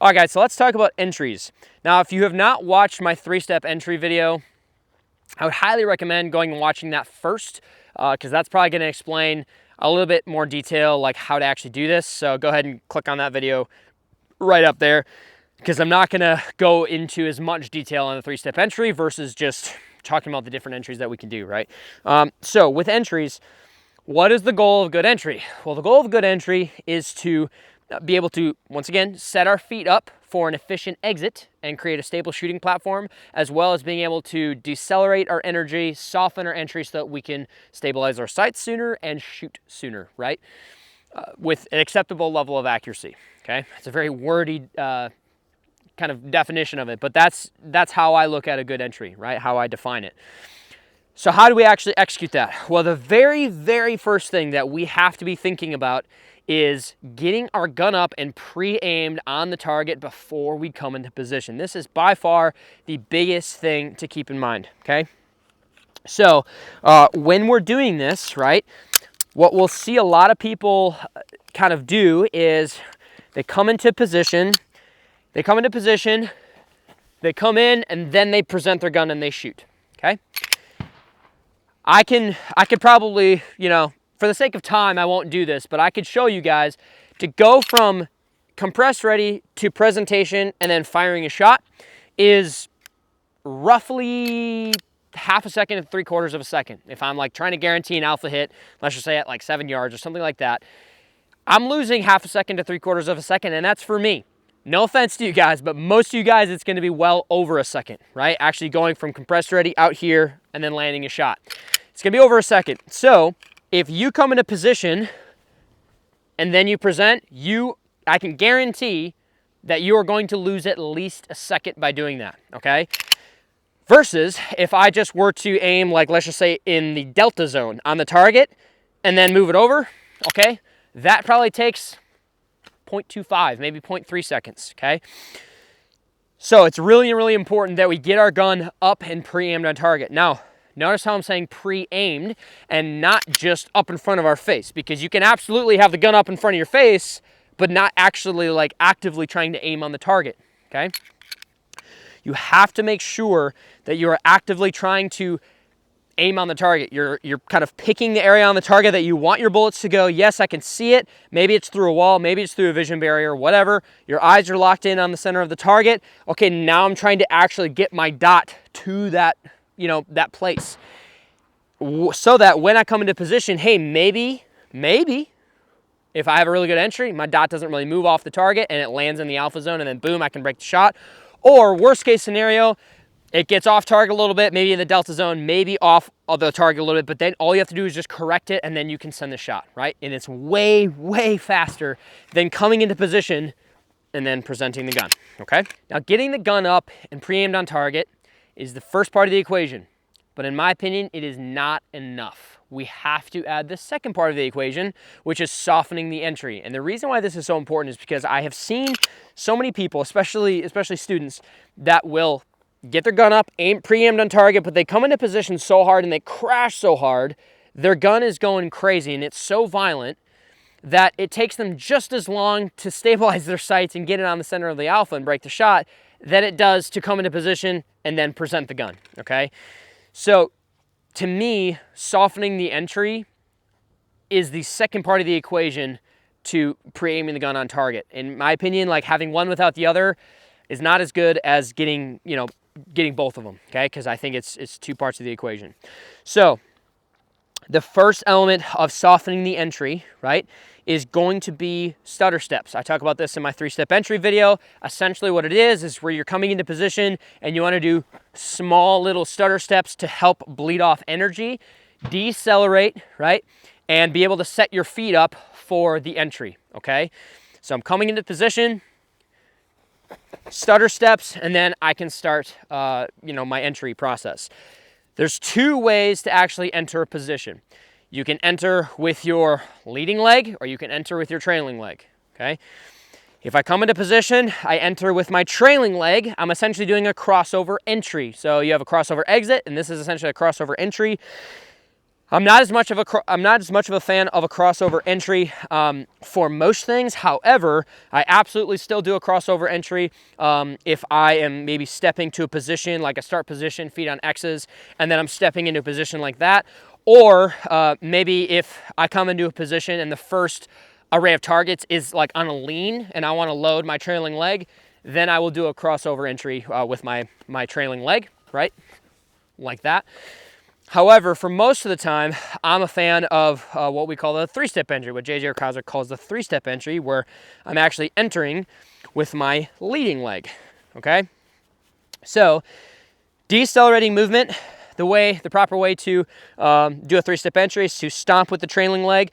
All right, guys, so let's talk about entries. Now, if you have not watched my 3-step entry video, I would highly recommend going and watching that first, because that's probably going to explain a little bit more detail, like how to actually do this. So go ahead and click on that video right up there, because I'm not going to go into as much detail on the 3-step entry versus just talking about the different entries that we can do, right? So with entries, what is the goal of good entry? Well, the goal of good entry is to be able to, once again, set our feet up for an efficient exit and create a stable shooting platform, as well as being able to decelerate our energy, soften our entry so that we can stabilize our sights sooner and shoot sooner, right? With an acceptable level of accuracy, okay? It's a very wordy kind of definition of it, but that's how I look at a good entry, right? How I define it. So how do we actually execute that? Well, the very, very first thing that we have to be thinking about is getting our gun up and pre-aimed on the target before we come into position. This is by far the biggest thing to keep in mind, okay? So when we're doing this, right, what we'll see a lot of people kind of do is they come into position, they come in, and then they present their gun and they shoot, okay? I could probably, you know, for the sake of time, I won't do this, but I could show you guys to go from compressed ready to presentation and then firing a shot is roughly half a second to 3/4 of a second. If I'm like trying to guarantee an alpha hit, let's just say at like 7 yards or something like that, I'm losing half a second to 3/4 of a second, and that's for me. No offense to you guys, but most of you guys, it's going to be well over a second, right? Actually going from compressed ready out here and then landing a shot. It's going to be over a second. So if you come into position and then you present, I can guarantee that you are going to lose at least a second by doing that, okay? Versus if I just were to aim, like let's just say in the delta zone on the target and then move it over, okay? That probably takes 0.25, maybe 0.3 seconds, okay? So it's really, really important that we get our gun up and pre-aimed on target. Now, notice how I'm saying pre-aimed and not just up in front of our face, because you can absolutely have the gun up in front of your face, but not actually like actively trying to aim on the target, okay? You have to make sure that you are actively trying to aim on the target. You're kind of picking the area on the target that you want your bullets to go. Yes, I can see it. Maybe it's through a wall, maybe it's through a vision barrier, whatever. Your eyes are locked in on the center of the target. Okay, now I'm trying to actually get my dot to that, you know, that place. So that when I come into position, hey, maybe, if I have a really good entry, my dot doesn't really move off the target and it lands in the alpha zone, and then boom, I can break the shot. Or worst case scenario, it gets off target a little bit, maybe in the delta zone, maybe off of the target a little bit, but then all you have to do is just correct it and then you can send the shot, right? And it's way, way faster than coming into position and then presenting the gun, okay? Now getting the gun up and pre-aimed on target is the first part of the equation, but in my opinion, it is not enough. We have to add the second part of the equation, which is softening the entry. And the reason why this is so important is because I have seen so many people, especially students, that will get their gun up, pre-aimed on target, but they come into position so hard and they crash so hard, their gun is going crazy and it's so violent that it takes them just as long to stabilize their sights and get it on the center of the alpha and break the shot than it does to come into position and then present the gun, okay? So to me, softening the entry is the second part of the equation to pre-aiming the gun on target. In my opinion, like having one without the other is not as good as getting both of them, okay? Because I think it's two parts of the equation. So the first element of softening the entry, right, is going to be stutter steps. I talk about this in my 3-step entry video. Essentially what it is where you're coming into position and you want to do small little stutter steps to help bleed off energy, decelerate, right, and be able to set your feet up for the entry, okay? So I'm coming into position, stutter steps, and then I can start, my entry process. There's two ways to actually enter a position. You can enter with your leading leg, or you can enter with your trailing leg, okay? If I come into position, I enter with my trailing leg. I'm essentially doing a crossover entry. So you have a crossover exit, and this is essentially a crossover entry. I'm not as much of a fan of a crossover entry for most things. However, I absolutely still do a crossover entry if I am maybe stepping to a position like a start position, feet on X's, and then I'm stepping into a position like that. Or maybe if I come into a position and the first array of targets is like on a lean and I want to load my trailing leg, then I will do a crossover entry with my trailing leg, right? Like that. However, for most of the time, I'm a fan of what we call the three-step entry, what J.J. Kaiser calls the three-step entry, where I'm actually entering with my leading leg, okay? So, decelerating movement, the proper way to do a three-step entry is to stomp with the trailing leg,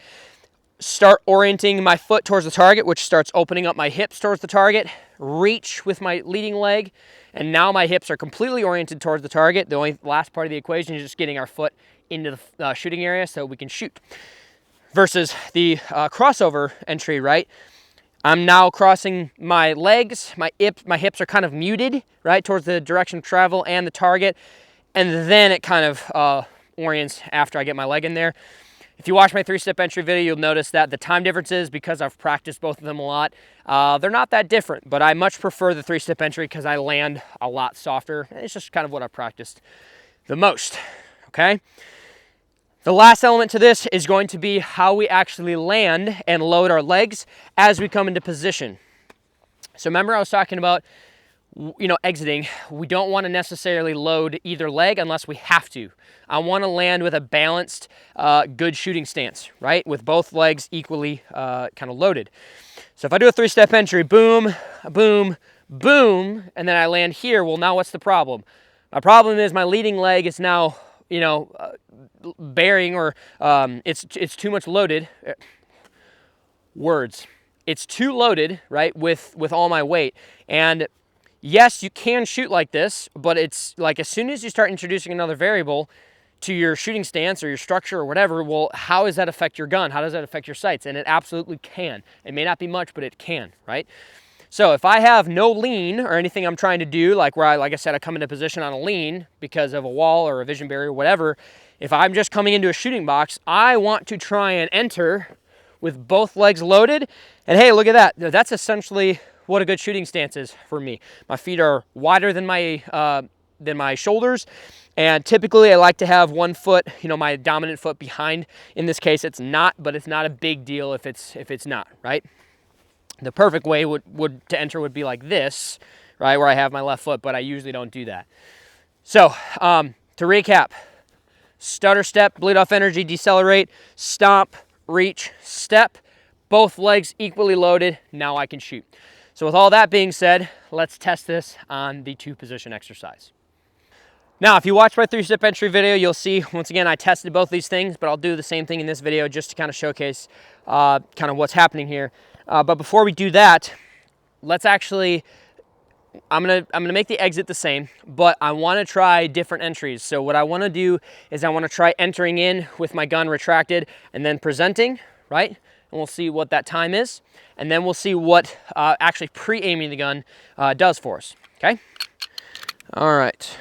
start orienting my foot towards the target, which starts opening up my hips towards the target, reach with my leading leg, and now my hips are completely oriented towards the target. The only last part of the equation is just getting our foot into the shooting area so we can shoot. Versus the crossover entry, right? I'm now crossing my legs, my hips are kind of muted, right, towards the direction of travel and the target, and then it kind of orients after I get my leg in there. If you watch my three-step entry video, you'll notice that the time differences, because I've practiced both of them a lot, they're not that different, but I much prefer the three-step entry because I land a lot softer. It's just kind of what I've practiced the most, okay? The last element to this is going to be how we actually land and load our legs as we come into position. So remember I was talking about, exiting. We don't want to necessarily load either leg unless we have to. I want to land with a balanced, good shooting stance, right? With both legs equally kind of loaded. So if I do a three-step entry, boom, boom, boom, and then I land here, well, now what's the problem? My problem is my leading leg is now, bearing, or it's too much loaded. It's too loaded, right, with all my weight. And yes, you can shoot like this, but it's like as soon as you start introducing another variable to your shooting stance or your structure or whatever, well, how does that affect your gun? How does that affect your sights? And it absolutely can. It may not be much, but it can, right? So if I have no lean or anything I'm trying to do, like I said, I come into position on a lean because of a wall or a vision barrier or whatever, if I'm just coming into a shooting box, I want to try and enter with both legs loaded. And hey, look at that. That's essentially what a good shooting stance is for me. My feet are wider than my shoulders, and typically I like to have one foot, my dominant foot behind. In this case, it's not, but it's not a big deal if it's not, right? The perfect way to enter would be like this, right, where I have my left foot, but I usually don't do that. So to recap, stutter step, bleed off energy, decelerate, stomp, reach, step, both legs equally loaded. Now I can shoot. So with all that being said, let's test this on the two-position exercise. Now, if you watch my three-step entry video, you'll see, once again, I tested both these things, but I'll do the same thing in this video just to kind of showcase kind of what's happening here. But before we do that, let's actually, I'm gonna make the exit the same, but I want to try different entries. So what I want to do is I want to try entering in with my gun retracted and then presenting, right? And we'll see what that time is. And then we'll see what actually pre-aiming the gun does for us, okay? All right.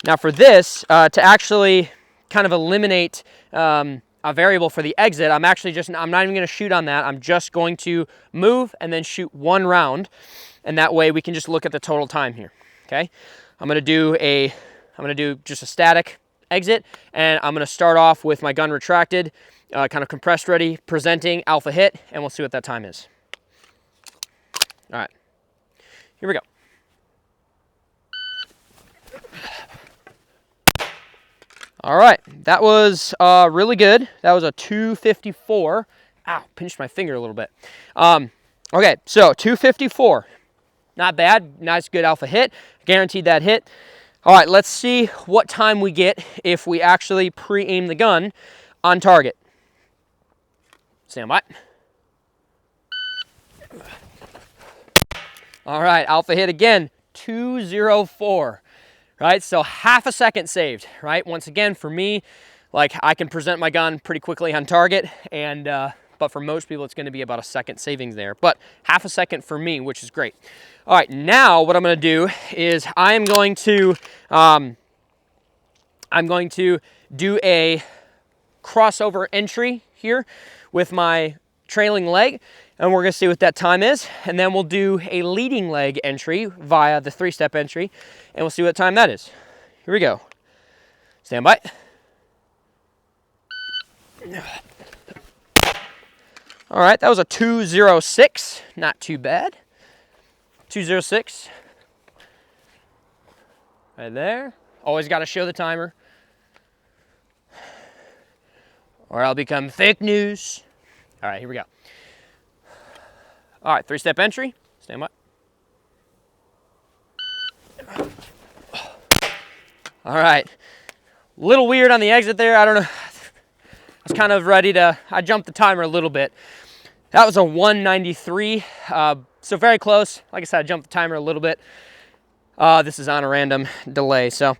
Now for this, to actually kind of eliminate a variable for the exit, I'm not even going to shoot on that. I'm just going to move and then shoot one round. And that way we can just look at the total time here, okay? I'm going to do just a static exit, and I'm going to start off with my gun retracted, kind of compressed ready, presenting, alpha hit, and we'll see what that time is. All right, here we go. All right, that was really good. That was a 254. Ow, pinched my finger a little bit. Okay, so 254. Not bad, nice good alpha hit. Guaranteed that hit. All right, let's see what time we get if we actually pre-aim the gun on target. Stand by. All right, alpha hit again, 204, right? So half a second saved, right? Once again, for me, like I can present my gun pretty quickly on target, and but for most people, it's gonna be about a second savings there. But half a second for me, which is great. All right, now what I'm gonna do is I'm going to do a crossover entry here with my trailing leg, and we're gonna see what that time is, and then we'll do a leading leg entry via the 3-step entry, and we'll see what time that is. Here we go. Stand by. All right, that was a 206, not too bad. 206, right there. Always gotta show the timer, or I'll become fake news. All right, here we go. All right, 3-step entry, stand by. All right, little weird on the exit there. I don't know, I was kind of ready to, I jumped the timer a little bit. That was a 193, so very close. Like I said, I jumped the timer a little bit. This is on a random delay, so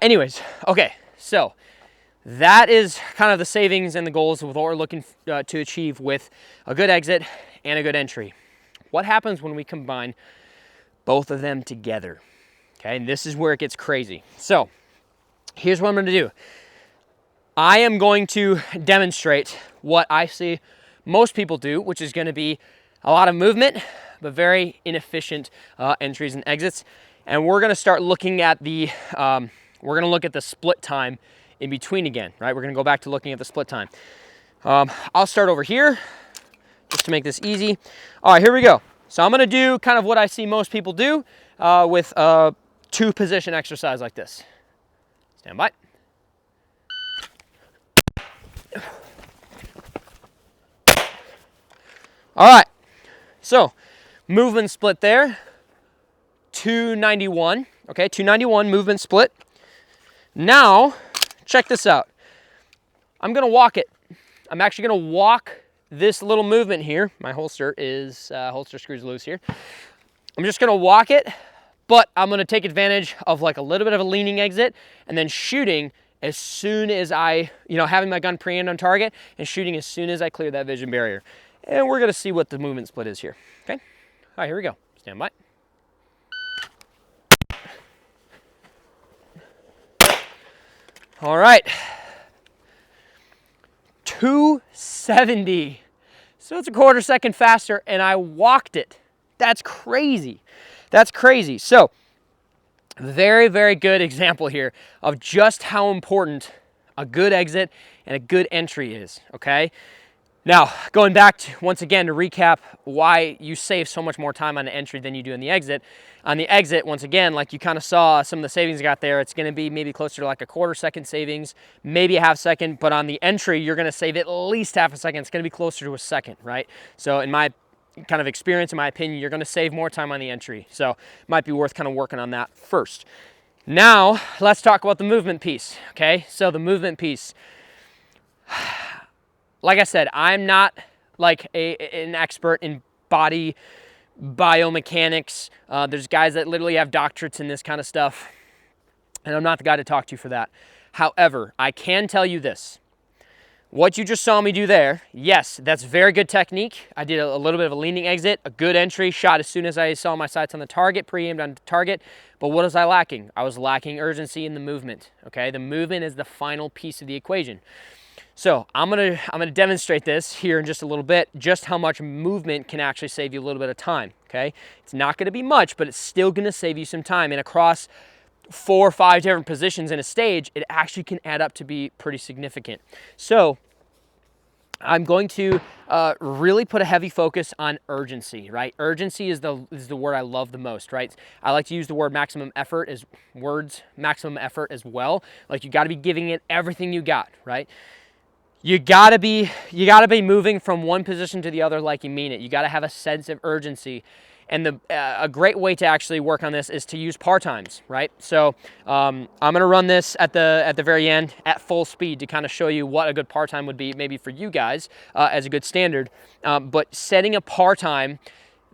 anyways, okay, so that is kind of the savings and the goals of what we're looking to achieve with a good exit and a good entry. What happens when we combine both of them together? Okay, and this is where it gets crazy. So here's what I'm going to do. I am going to demonstrate what I see most people do, which is going to be a lot of movement, but very inefficient entries and exits. And we're going to start looking at the, we're going to look at the split time in between again, right? We're going to go back to looking at the split time. I'll start over here just to make this easy. All right, here we go. So I'm going to do kind of what I see most people do with a 2-position exercise like this. Stand by. All right, so movement split there, 291, okay, 291 movement split. Now, check this out. I'm gonna walk it. I'm actually gonna walk this little movement here. My holster screws loose here. I'm just gonna walk it, but I'm gonna take advantage of like a little bit of a leaning exit and then shooting as soon as I, having my gun pre-aimed on target and shooting as soon as I clear that vision barrier. And we're gonna see what the movement split is here, okay? All right, here we go. Stand by. All right, 270. So it's a quarter second faster, and I walked it. That's crazy. That's crazy. So very, very good example here of just how important a good exit and a good entry is, okay? Now, going back to, once again, to recap why you save so much more time on the entry than you do on the exit. On the exit, once again, like you kind of saw some of the savings you got there, it's going to be maybe closer to like a quarter second savings, maybe a half second, but on the entry, you're going to save at least half a second. It's going to be closer to a second, right? So in my kind of experience, in my opinion, you're going to save more time on the entry. So it might be worth kind of working on that first. Now, let's talk about the movement piece, okay? So the movement piece. Like I said, I'm not like an expert in body biomechanics. There's guys that literally have doctorates in this kind of stuff, and I'm not the guy to talk to for that. However, I can tell you this. What you just saw me do there, yes, that's very good technique. I did a little bit of a leaning exit, a good entry, shot as soon as I saw my sights on the target, pre-aimed on the target. But what was I lacking? I was lacking urgency in the movement, okay? The movement is the final piece of the equation. So I'm gonna demonstrate this here in just a little bit, just how much movement can actually save you a little bit of time, okay? It's not gonna be much, but it's still gonna save you some time. And across 4 or 5 different positions in a stage, it actually can add up to be pretty significant. So I'm going to really put a heavy focus on urgency, right? Urgency is the word I love the most, right? I like to use the word maximum effort as well. Like you gotta be giving it everything you got, right? You gotta be moving from one position to the other like you mean it. You gotta have a sense of urgency. And a great way to actually work on this is to use par times, right? So I'm gonna run this at the very end at full speed to kind of show you what a good par time would be, maybe for you guys as a good standard. But setting a par time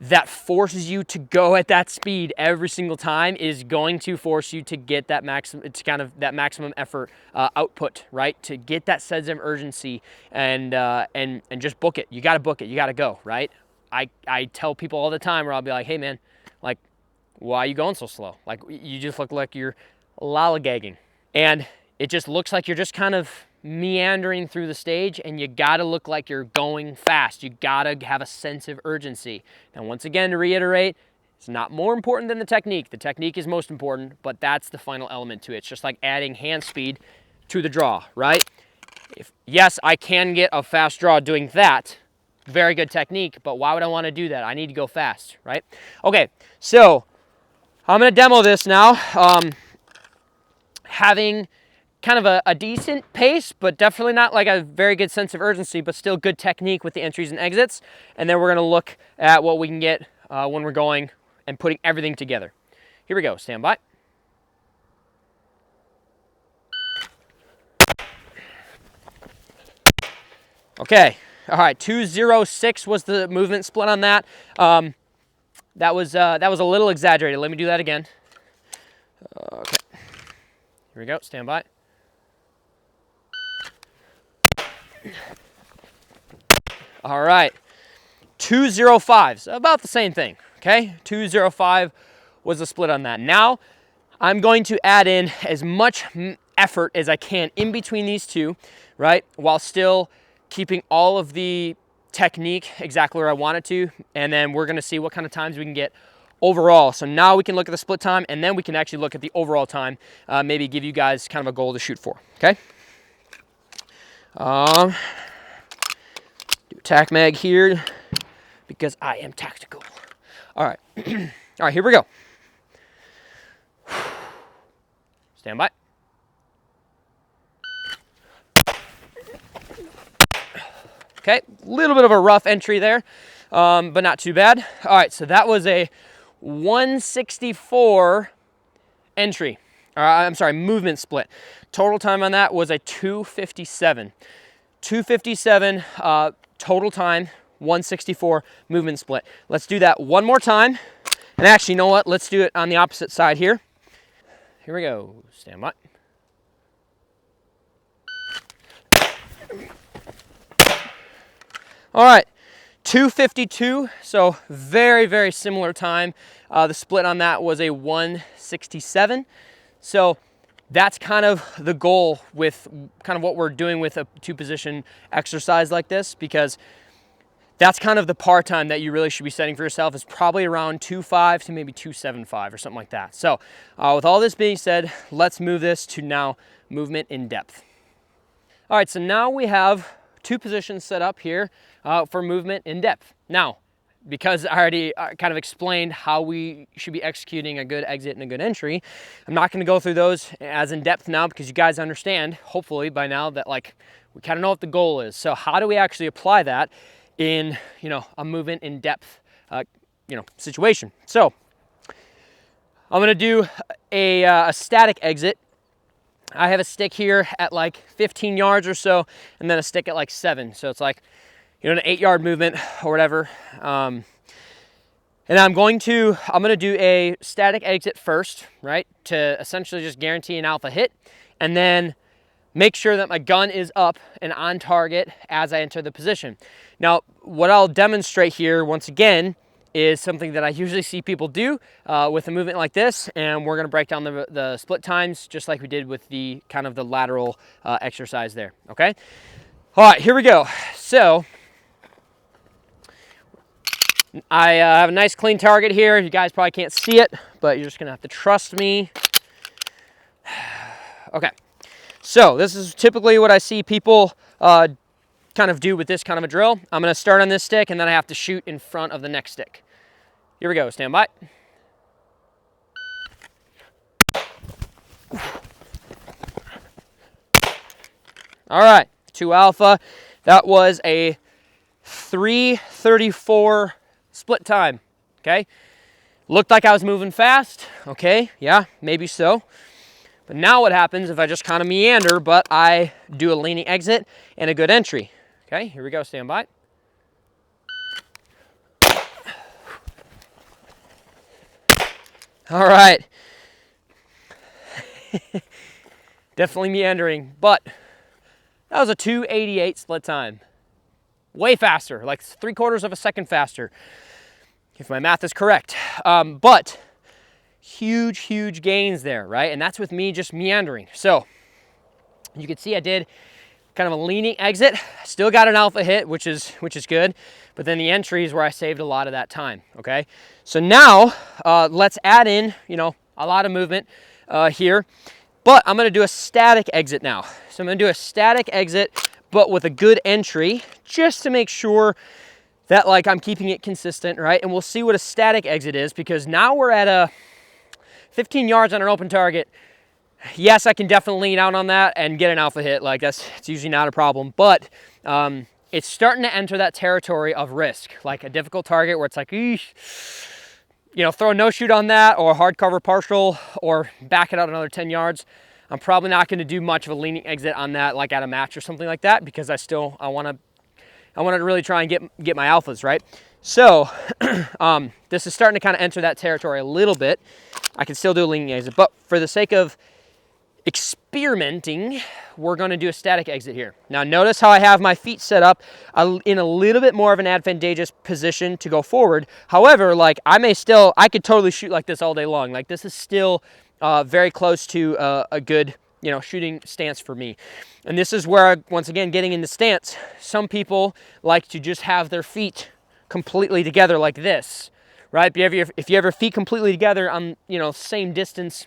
that forces you to go at that speed every single time is going to force you to get that maximum effort output, right? To get that sense of urgency and just book it. You got to book it. You got to go, right? I tell people all the time where I'll be like, hey man, like, why are you going so slow? Like, you just look like you're lollygagging, and it just looks like you're just kind of meandering through the stage, and you gotta look like you're going fast. You gotta have a sense of urgency. Now, once again, to reiterate, it's not more important than the technique. The technique is most important, but that's the final element to it. It's just like adding hand speed to the draw, right? Yes, I can get a fast draw doing that. Very good technique, but why would I want to do that? I need to go fast, right? Okay, so I'm gonna demo this now. Having kind of a decent pace, but definitely not like a very good sense of urgency, but still good technique with the entries and exits. And then we're gonna look at what we can get when we're going and putting everything together. Here we go, stand by. Okay, all right, 206 was the movement split on that. That was a little exaggerated. Let me do that again. Okay, here we go, stand by. All right, 205, so about the same thing, okay? 205 was the split on that. Now, I'm going to add in as much effort as I can in between these two, right? While still keeping all of the technique exactly where I want it to, and then we're gonna see what kind of times we can get overall. So now we can look at the split time, and then we can actually look at the overall time, maybe give you guys kind of a goal to shoot for, okay? Do tack mag here because I am tactical. All right, all right, here we go. Stand by. Okay, a little bit of a rough entry there, but not too bad. All right, so that was a 164 entry. I'm sorry, movement split. Total time on that was a 257. 257 total time, 164 movement split. Let's do that one more time. And actually, you know what? Let's do it on the opposite side here. Here we go. Stand by. All right, 252, so very, very similar time. The split on that was a 167. So that's kind of the goal with kind of what we're doing with a two-position exercise like this, because that's kind of the par time that you really should be setting for yourself, is probably around 2.5 to maybe 2.75 or something like that. So with all this being said, let's move this to now movement in depth. All right, so now we have two positions set up here for movement in depth. Now, because I already kind of explained how we should be executing a good exit and a good entry, I'm not going to go through those as in depth now, because you guys understand, hopefully by now, that like we kind of know what the goal is. So how do we actually apply that in, you know, a movement in depth, situation? So I'm going to do a static exit. I have a stick here at like 15 yards or so, and then a stick at like 7. So it's like, an 8-yard movement or whatever. And I'm going to do a static exit first, right? To essentially just guarantee an alpha hit, and then make sure that my gun is up and on target as I enter the position. Now, what I'll demonstrate here, once again, is something that I usually see people do with a movement like this, and we're gonna break down the split times just like we did with the kind of the lateral exercise there, okay? All right, here we go. So, I have a nice clean target here. You guys probably can't see it, but you're just gonna have to trust me. Okay, so this is typically what I see people kind of do with this kind of a drill. I'm gonna start on this stick, and then I have to shoot in front of the next stick. Here we go, stand by. All right, 2 alpha. That was a 3:34 split time. okay? Looked like I was moving fast, okay, yeah, maybe so. But now what happens if I just kind of meander, but I do a leaning exit and a good entry? Okay, here we go, stand by. All right. Definitely meandering, but that was a 2:88 split time. Way faster, like 3/4 of a second faster, if my math is correct. But huge gains there, right? And that's with me just meandering. So you can see I did kind of a leaning exit, still got an alpha hit, which is good, but then the entry is where I saved a lot of that time, okay? So now let's add in, you know, a lot of movement here, but I'm gonna do a static exit now. So I'm gonna do a static exit, but with a good entry, just to make sure that like I'm keeping it consistent, right? And we'll see what a static exit is, because now we're at a 15 yards on an open target. Yes, I can definitely lean out on that and get an alpha hit. Like it's usually not a problem, but it's starting to enter that territory of risk, like a difficult target where it's like, eesh, you know, throw a no shoot on that or hard cover partial or back it out another 10 yards. I'm probably not going to do much of a leaning exit on that, like at a match or something like that, because I want to really try and get my alphas, right? So this is starting to kind of enter that territory a little bit. I can still do a leaning exit, but for the sake of experimenting, we're going to do a static exit here. Now notice how I have my feet set up in a little bit more of an advantageous position to go forward. However, like I could totally shoot like this all day long. Like this is still very close to a good, you know, shooting stance for me. And this is where, once again, getting into stance, some people like to just have their feet completely together like this, right? If you have your feet completely together on, you know, same distance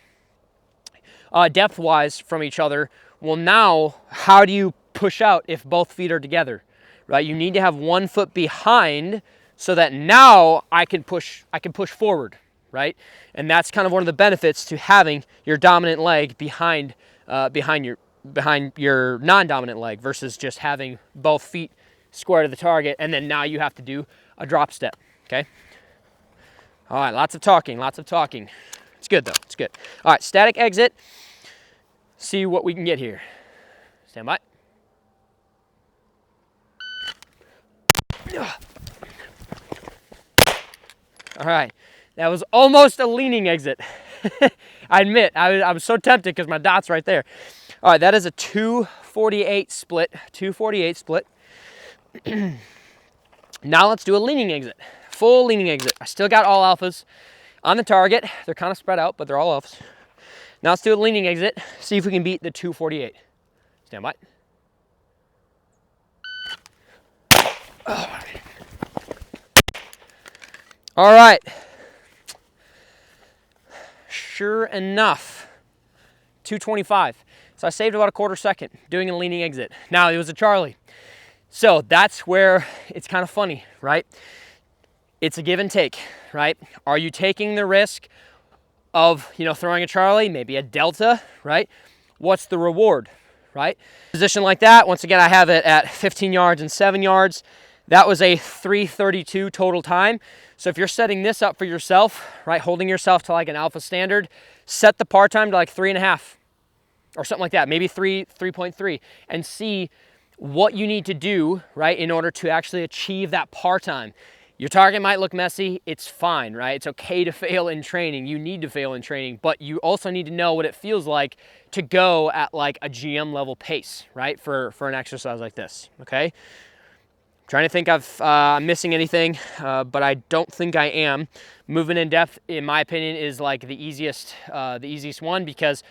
depth-wise from each other, well now, how do you push out if both feet are together, right? You need to have one foot behind so that now I can push forward, right? And that's kind of one of the benefits to having your dominant leg behind your non-dominant leg versus just having both feet square to the target, and then now you have to do a drop step, okay? All right, lots of talking. It's good though, it's good. All right, static exit. See what we can get here. Stand by. All right, that was almost a leaning exit. I admit, I was so tempted because my dot's right there. All right, that is a 2:48 split, 2:48 split. Now let's do a leaning exit, full leaning exit. I still got all alphas on the target. They're kind of spread out, but they're all alphas. Now let's do a leaning exit, see if we can beat the 2:48. Stand by. Oh. All right. Sure enough, 2:25. So I saved about a quarter second doing a leaning exit. Now it was a Charlie. So that's where it's kind of funny, right? It's a give and take, right? Are you taking the risk of, you know, throwing a Charlie, maybe a Delta, right? What's the reward, right? Position like that, once again, I have it at 15 yards and 7 yards. That was a 3:32 total time. So if you're setting this up for yourself, right, holding yourself to like an alpha standard, set the par time to like 3.5 or something like that, maybe 3.3, and see what you need to do, right, in order to actually achieve that par time. Your target might look messy, it's fine, right? It's okay to fail in training. You need to fail in training, but you also need to know what it feels like to go at like a GM level pace, right? For an exercise like this, okay? I'm trying to think I'm missing anything, but I don't think I am. Movement in depth, in my opinion, is like the easiest one because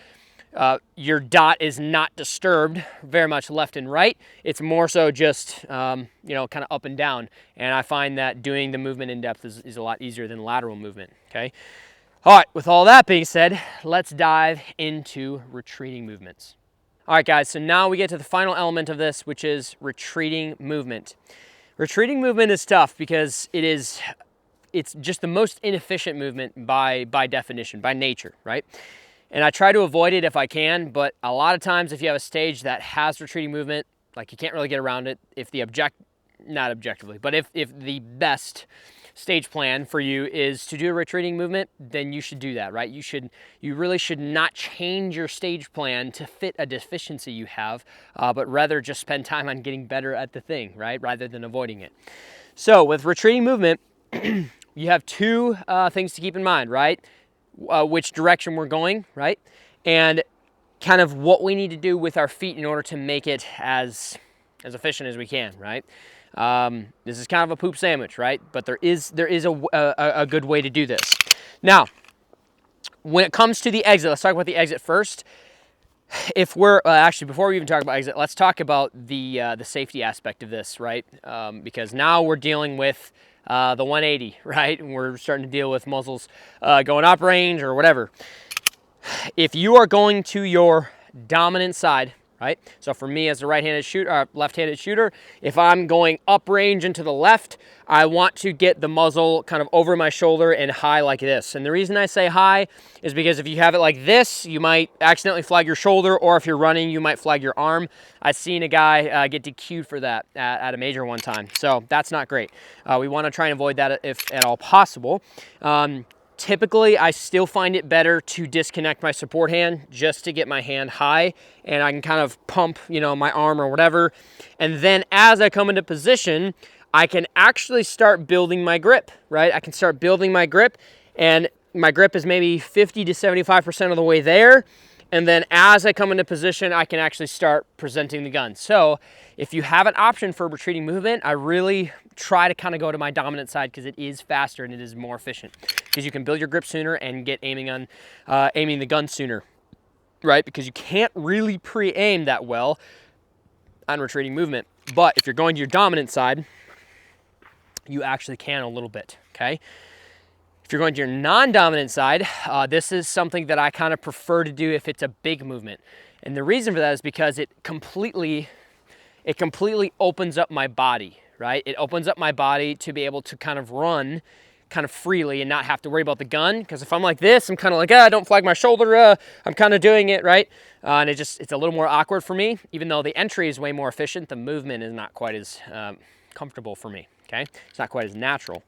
your dot is not disturbed very much left and right. It's more so just, you know, kind of up and down. And I find that doing the movement in depth is a lot easier than lateral movement, okay? All right, with all that being said, let's dive into retreating movements. All right, guys, so now we get to the final element of this, which is retreating movement. Retreating movement is tough because it's just the most inefficient movement by definition, by nature, right? And I try to avoid it if I can, but a lot of times if you have a stage that has retreating movement, like you can't really get around it. If the not objectively, but if the best stage plan for you is to do a retreating movement, then you should do that, right? You really should not change your stage plan to fit a deficiency you have, but rather just spend time on getting better at the thing, right? Rather than avoiding it. So with retreating movement, you have two things to keep in mind, right? Which direction we're going, right? And kind of what we need to do with our feet in order to make it as efficient as we can, right? This is kind of a poop sandwich, right? But there is a good way to do this. Now, when it comes to the exit, let's talk about the exit first. If we're actually, before we even talk about exit, let's talk about the safety aspect of this, right? Because now we're dealing with the 180, right? And we're starting to deal with muzzles going up range or whatever. If you are going to your dominant side, right? So for me as a right-handed shooter, left-handed shooter, if I'm going up range and to the left, I want to get the muzzle kind of over my shoulder and high like this. And the reason I say high is because if you have it like this, you might accidentally flag your shoulder, or if you're running, you might flag your arm. I've seen a guy get DQ'd for that at a major one time. So that's not great. We want to try and avoid that if at all possible. Typically, I still find it better to disconnect my support hand just to get my hand high, and I can kind of pump, my arm or whatever. And then as I come into position, I can actually start building my grip, right? I can start building my grip, and my grip is maybe 50 to 75% of the way there. And then as I come into position, I can actually start presenting the gun. So if you have an option for retreating movement, I really try to kind of go to my dominant side because it is faster and it is more efficient. Because you can build your grip sooner and get aiming the gun sooner, right? Because you can't really pre-aim that well on retreating movement. But if you're going to your dominant side, you actually can a little bit, okay? If you're going to your non-dominant side, this is something that I kind of prefer to do if it's a big movement. And the reason for that is because it completely opens up my body, right? It opens up my body to be able to kind of run kind of freely and not have to worry about the gun. Because if I'm like this, I'm kind of like, don't flag my shoulder. I'm kind of doing it, right? And it's a little more awkward for me. Even though the entry is way more efficient, the movement is not quite as comfortable for me, okay? It's not quite as natural.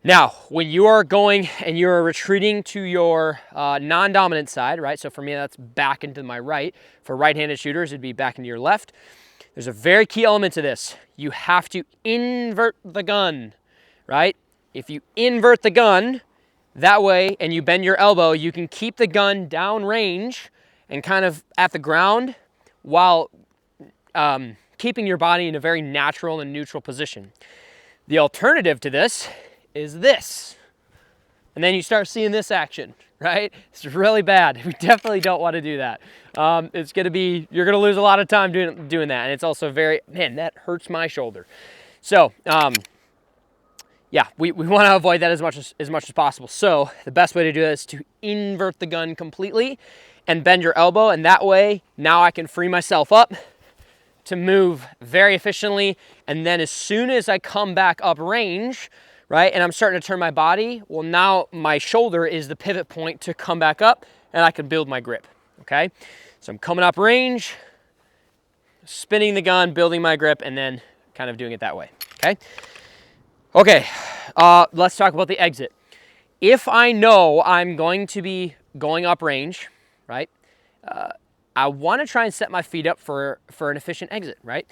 Now, when you are going and you're retreating to your non-dominant side, right? So for me, that's back into my right. For right-handed shooters, it'd be back into your left. There's a very key element to this. You have to invert the gun, right? If you invert the gun that way and you bend your elbow, you can keep the gun down range and kind of at the ground while keeping your body in a very natural and neutral position. The alternative to this is this. And then you start seeing this action, right? It's really bad. We definitely don't want to do that. You're gonna lose a lot of time doing that. And it's also that hurts my shoulder. So, yeah, we want to avoid that as much as possible. So the best way to do that is to invert the gun completely and bend your elbow. And that way, now I can free myself up to move very efficiently. And then as soon as I come back up range, right, and I'm starting to turn my body, well, now my shoulder is the pivot point to come back up and I can build my grip, okay? So I'm coming up range, spinning the gun, building my grip, and then kind of doing it that way, okay? Okay, let's talk about the exit. If I know I'm going to be going up range, right, I want to try and set my feet up for an efficient exit, right?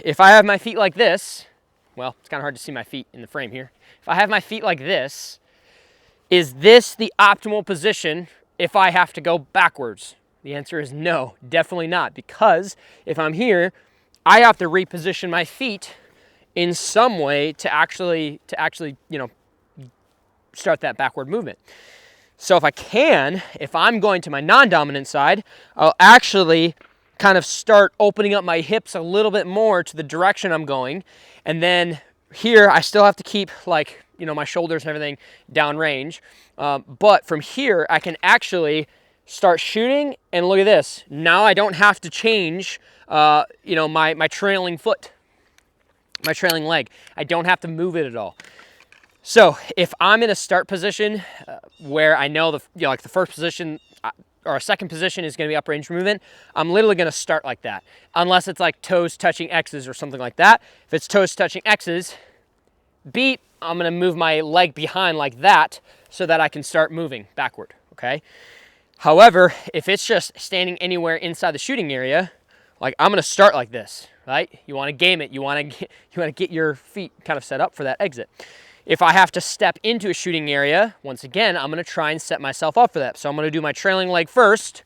If I have my feet like this, well, it's kind of hard to see my feet in the frame here. If I have my feet like this, is this the optimal position if I have to go backwards? The answer is no, definitely not. Because if I'm here, I have to reposition my feet in some way to actually, start that backward movement. So if I'm going to my non-dominant side, I'll actually kind of start opening up my hips a little bit more to the direction I'm going. And then here, I still have to keep my shoulders and everything down range. But from here, I can actually start shooting, and look at this. Now I don't have to change, my trailing foot, my trailing leg. I don't have to move it at all. So if I'm in a start position where I know the first position, or a second position is going to be upper range movement, I'm literally going to start like that. Unless it's like toes touching X's or something like that. If it's toes touching X's, beep, I'm going to move my leg behind like that so that I can start moving backward, okay? However, if it's just standing anywhere inside the shooting area, like I'm going to start like this, right? You want to game it. You want to get your feet kind of set up for that exit. If I have to step into a shooting area, once again, I'm going to try and set myself up for that. So I'm going to do my trailing leg first.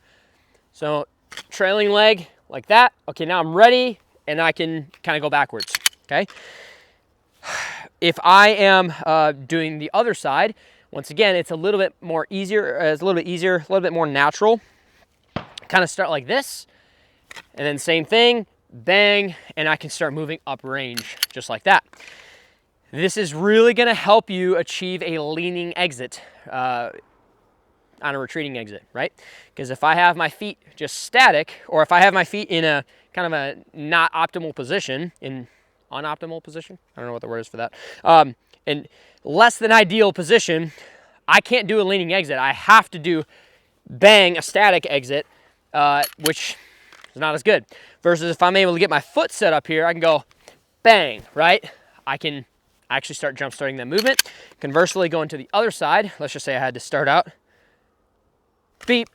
So trailing leg like that. Okay, now I'm ready and I can kind of go backwards, okay? If I am doing the other side, once again, it's a little bit more easier, a little bit more natural. Kind of start like this, and then same thing, bang, and I can start moving up range just like that. This is really gonna help you achieve a leaning exit on a retreating exit, right? Because if I have my feet just static, or if I have my feet in a kind of a not optimal position, in unoptimal position, I don't know what the word is for that, in less than ideal position, I can't do a leaning exit. I have to do bang, a static exit, which is not as good. Versus if I'm able to get my foot set up here, I can go bang, right? I can actually start jump starting that movement. Conversely, going to the other side, let's just say I had to start out, beep,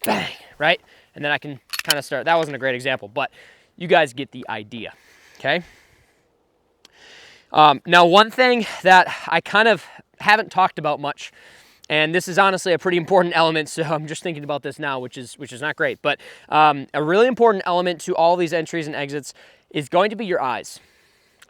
bang, right? And then I can kind of start, that wasn't a great example, but you guys get the idea, okay? Now, one thing that I kind of haven't talked about much, and this is honestly a pretty important element, so I'm just thinking about this now, which is not great, but a really important element to all these entries and exits is going to be your eyes.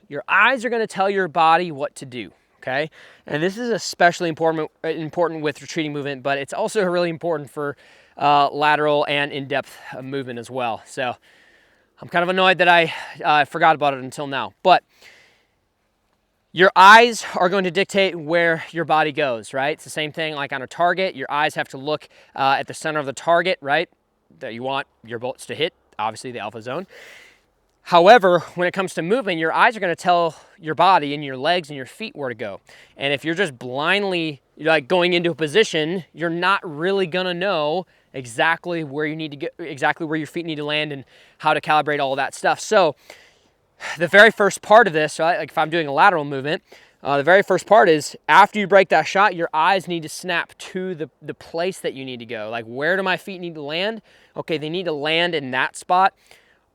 Your eyes are going to tell your body what to do, okay? And this is especially important with retreating movement, but it's also really important for lateral and in-depth movement as well. So I'm kind of annoyed that I forgot about it until now, but your eyes are going to dictate where your body goes, right? It's the same thing like on a target. Your eyes have to look at the center of the target, right? That you want your bullets to hit, obviously the alpha zone. However, when it comes to movement, your eyes are going to tell your body and your legs and your feet where to go. And if you're just blindly like going into a position, you're not really going to know exactly where you need to get, exactly where your feet need to land and how to calibrate all of that stuff. So the very first part of this, right, like if I'm doing a lateral movement, the very first part is after you break that shot, your eyes need to snap to the place that you need to go. Like, where do my feet need to land? Okay, they need to land in that spot.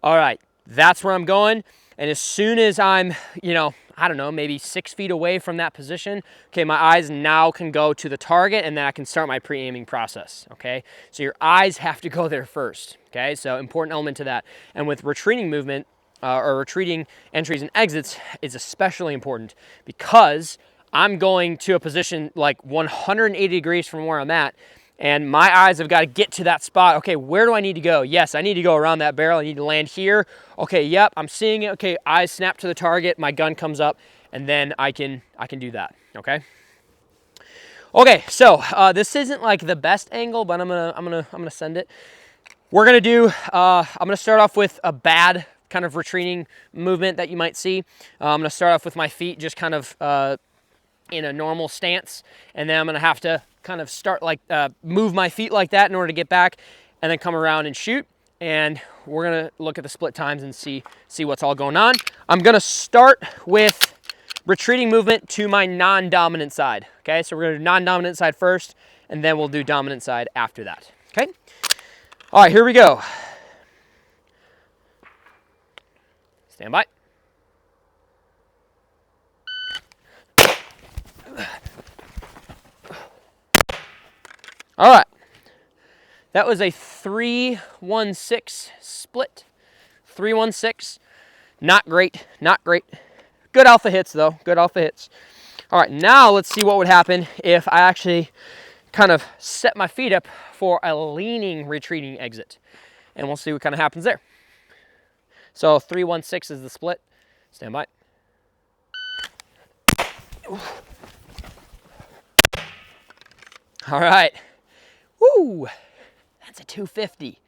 All right, that's where I'm going. And as soon as I'm, I don't know, maybe 6 feet away from that position, okay, my eyes now can go to the target and then I can start my pre-aiming process, okay? So your eyes have to go there first, okay? So important element to that. And with retreating movement, or retreating entries and exits is especially important because I'm going to a position like 180 degrees from where I'm at, and my eyes have got to get to that spot. Okay, where do I need to go? Yes, I need to go around that barrel. I need to land here. Okay, yep, I'm seeing it. Okay, eyes snap to the target, my gun comes up, and then I can do that, okay? Okay, so this isn't like the best angle, but I'm gonna send it. We're gonna do, I'm gonna start off with a bad kind of retreating movement that you might see. I'm gonna start off with my feet just kind of in a normal stance, and then I'm gonna have to kind of start like, move my feet like that in order to get back, and then come around and shoot. And we're gonna look at the split times and see what's all going on. I'm gonna start with retreating movement to my non-dominant side. Okay, so we're gonna do non-dominant side first, and then we'll do dominant side after that, okay? All right, here we go. Stand by. All right. That was a 3-1-6 split. 3-1-6. Not great, not great. Good alpha hits though, good alpha hits. All right, now let's see what would happen if I actually kind of set my feet up for a leaning retreating exit. And we'll see what kind of happens there. So 3-1-6 is the split. Stand by. All right. Woo! That's a 250.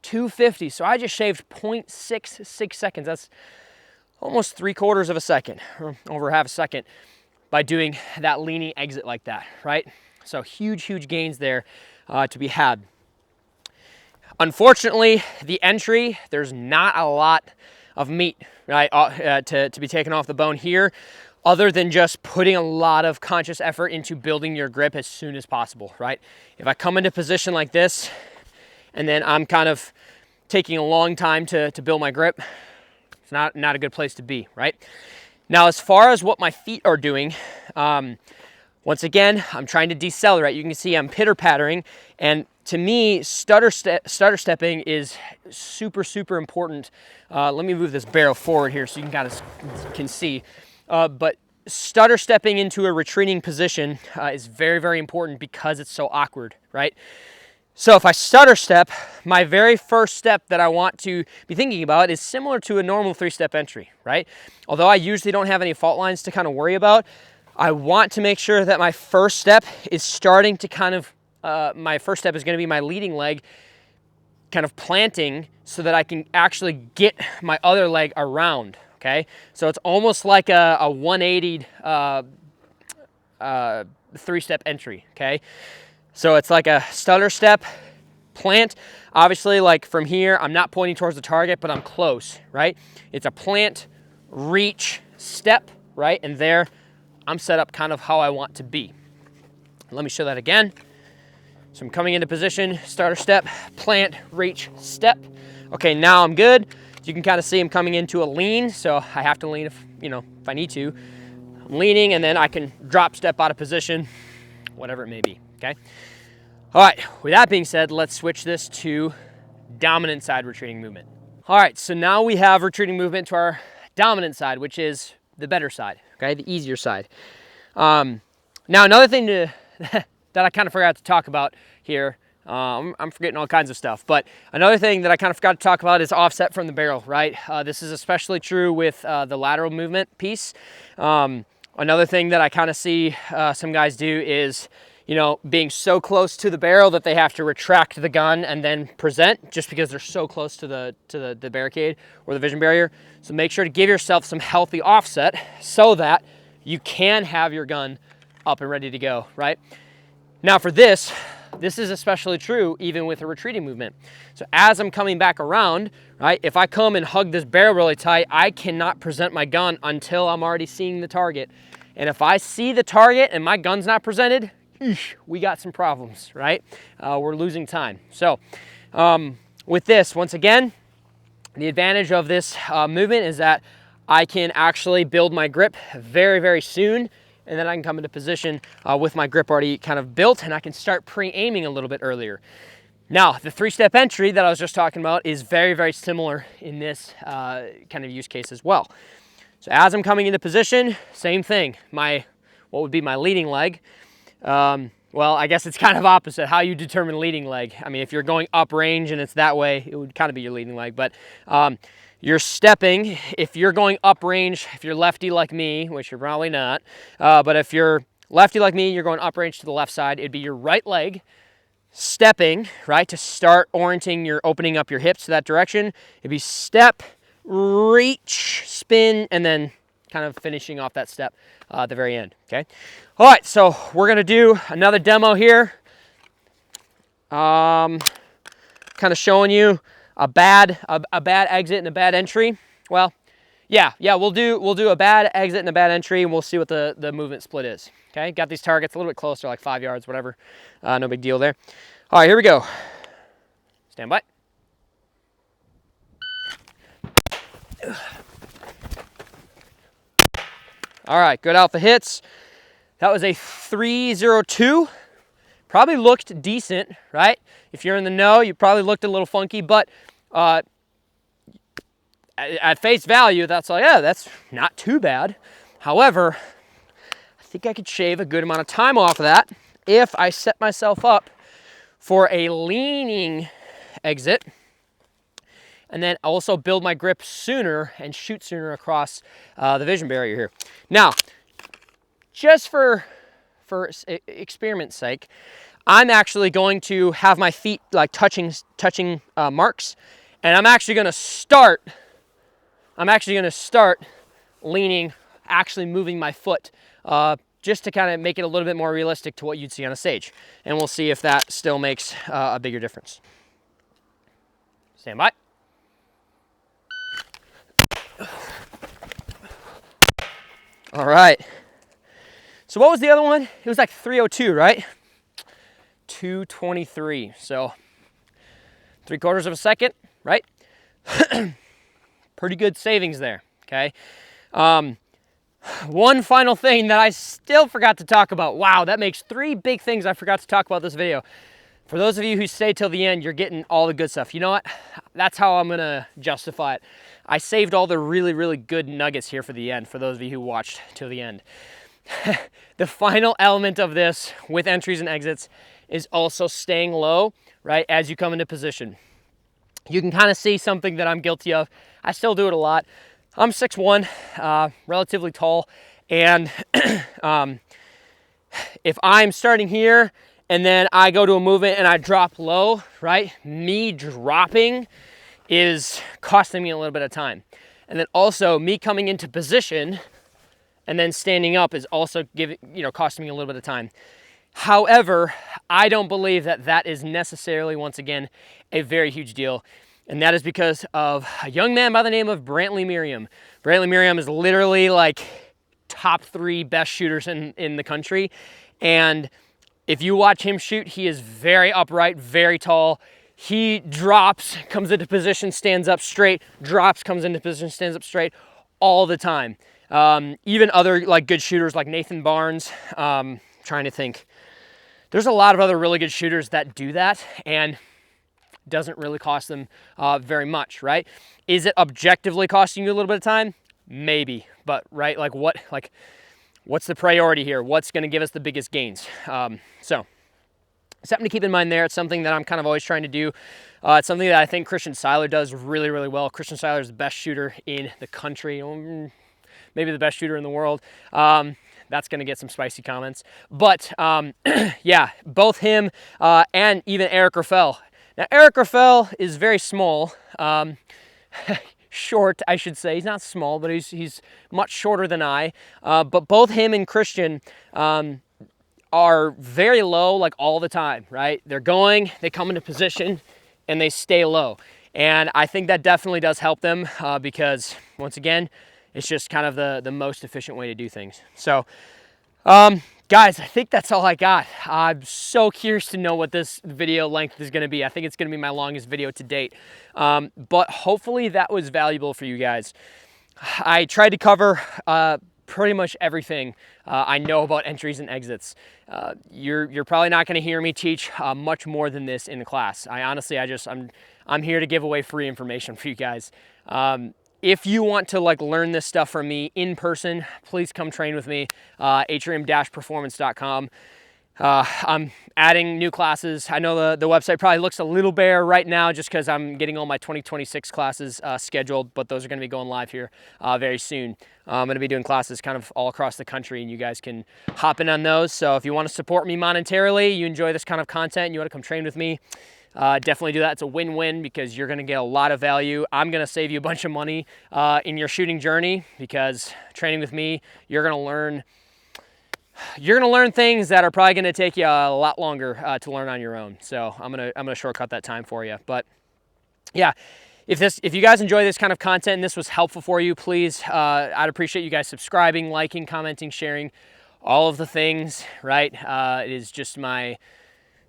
250. So I just shaved 0.66 seconds. That's almost 3/4 of a second, or over half a second, by doing that leaning exit like that, right? So huge, huge gains there to be had. Unfortunately, the entry, there's not a lot of meat, right, to be taken off the bone here, other than just putting a lot of conscious effort into building your grip as soon as possible, right? If I come into position like this, and then I'm kind of taking a long time to build my grip, it's not a good place to be, right? Now, as far as what my feet are doing, once again, I'm trying to decelerate. You can see I'm pitter-pattering, and to me, stutter stepping is super, super important. Let me move this barrel forward here so you can see. But stutter stepping into a retreating position is very, very important because it's so awkward, right? So if I stutter step, my very first step that I want to be thinking about is similar to a normal 3-step entry, right? Although I usually don't have any fault lines to kind of worry about, I want to make sure that my first step is starting to kind of, my first step is going to be my leading leg kind of planting so that I can actually get my other leg around, okay? So it's almost like a 180 3-step entry, okay? So it's like a stutter step, plant. Obviously, like from here, I'm not pointing towards the target, but I'm close, right? It's a plant, reach, step, right? And there, I'm set up kind of how I want to be. Let me show that again. So I'm coming into position, stutter step, plant, reach, step. Okay, now I'm good. You can kind of see I'm coming into a lean, so I have to lean if I need to. I'm leaning, and then I can drop step out of position, whatever it may be, okay? All right, with that being said, let's switch this to dominant side retreating movement. All right, so now we have retreating movement to our dominant side, which is the better side, okay, the easier side. Now, another thing that I kind of forgot to talk about here, I'm forgetting all kinds of stuff, but another thing that I kind of forgot to talk about is offset from the barrel, right? This is especially true with the lateral movement piece. Another thing that I kind of see some guys do is, being so close to the barrel that they have to retract the gun and then present just because they're so close to the barricade or the vision barrier. So make sure to give yourself some healthy offset so that you can have your gun up and ready to go, right? Now for this is especially true even with a retreating movement. So as I'm coming back around, right, if I come and hug this barrel really tight, I cannot present my gun until I'm already seeing the target. And if I see the target and my gun's not presented, we got some problems, right? We're losing time. So with this, once again, the advantage of this movement is that I can actually build my grip very, very soon, and then I can come into position with my grip already kind of built, and I can start pre-aiming a little bit earlier. Now, the 3-step entry that I was just talking about is very, very similar in this kind of use case as well. So as I'm coming into position, same thing. What would be my leading leg? Well, I guess it's kind of opposite how you determine leading leg. I mean, if you're going up range and it's that way, it would kind of be your leading leg, but you're stepping. If you're going up range, if you're lefty like me, which you're probably not, but if you're lefty like me, you're going up range to the left side, it'd be your right leg stepping, right, to start orienting opening up your hips to that direction. It'd be step, reach, spin, and then kind of finishing off that step at the very end, okay? All right, so we're gonna do another demo here. Kind of showing you a bad exit and a bad entry. Well, yeah, we'll do a bad exit and a bad entry, and we'll see what the movement split is, okay? Got these targets a little bit closer, like 5 yards, whatever. No big deal there. All right, here we go. Stand by. All right, good alpha hits. That was a 302. Probably looked decent, right? If you're in the know, you probably looked a little funky, but at face value, that's like, yeah, that's not too bad. However, I think I could shave a good amount of time off of that if I set myself up for a leaning exit, and then also build my grip sooner and shoot sooner across the vision barrier here. Now, just for experiment's sake, I'm actually going to have my feet like touching marks, and I'm actually going to start leaning, actually moving my foot, just to kind of make it a little bit more realistic to what you'd see on a stage. And we'll see if that still makes a bigger difference. Stand by. All right. So what was the other one? It was like 302, right? 223. So 3/4 of a second, right? Pretty good savings there, okay? One final thing that I still forgot to talk about. Wow, that makes 3 big things I forgot to talk about this video. For those of you who stay till the end, you're getting all the good stuff. You know what? That's how I'm gonna justify it. I saved all the really, really good nuggets here for the end, for those of you who watched till the end. The final element of this with entries and exits is also staying low, right, as you come into position. You can kind of see something that I'm guilty of. I still do it a lot. I'm 6'1", relatively tall, and if I'm starting here and then I go to a movement and I drop low, right, me dropping is costing me a little bit of time. And then also me coming into position and then standing up is also costing me a little bit of time. However, I don't believe that that is necessarily, once again, a very huge deal. And that is because of a young man by the name of Brantley Merriam. Brantley Merriam is literally like top 3 best shooters in the country. And if you watch him shoot, he is very upright, very tall. He drops, comes into position, stands up straight, drops, comes into position, stands up straight all the time. Even other like good shooters like Nathan Barnes, trying to think. There's a lot of other really good shooters that do that, and doesn't really cost them very much, right? Is it objectively costing you a little bit of time? Maybe, but right, what's the priority here? What's gonna give us the biggest gains? So something to keep in mind there. It's something that I'm kind of always trying to do. It's something that I think Christian Seiler does really, really well. Christian Seiler is the best shooter in the country, maybe the best shooter in the world. That's going to get some spicy comments. But yeah, both him and even Eric Raffel. Now, Eric Raffel is very small, short, I should say. He's not small, but he's much shorter than I. But both him and Christian are very low, like all the time, right? They're going, they come into position, and they stay low. And I think that definitely does help them because, once again, it's just kind of the most efficient way to do things. So, guys, I think that's all I got. I'm so curious to know what this video length is going to be. I think it's going to be my longest video to date. But hopefully that was valuable for you guys. I tried to cover pretty much everything I know about entries and exits. You're probably not going to hear me teach much more than this in the class. I'm here to give away free information for you guys. If you want to learn this stuff from me in person, please come train with me, atrium-performance.com. I'm adding new classes. I know the website probably looks a little bare right now just because I'm getting all my 2026 classes scheduled, but those are going to be going live here very soon. I'm going to be doing classes kind of all across the country, and you guys can hop in on those. So if you want to support me monetarily, you enjoy this kind of content, and you want to come train with me, definitely do that. It's a win-win because you're going to get a lot of value. I'm going to save you a bunch of money in your shooting journey because training with me, you're going to learn things that are probably going to take you a lot longer to learn on your own. So I'm going to shortcut that time for you. But yeah, if you guys enjoy this kind of content and this was helpful for you, please, I'd appreciate you guys subscribing, liking, commenting, sharing, all of the things, right? It is just my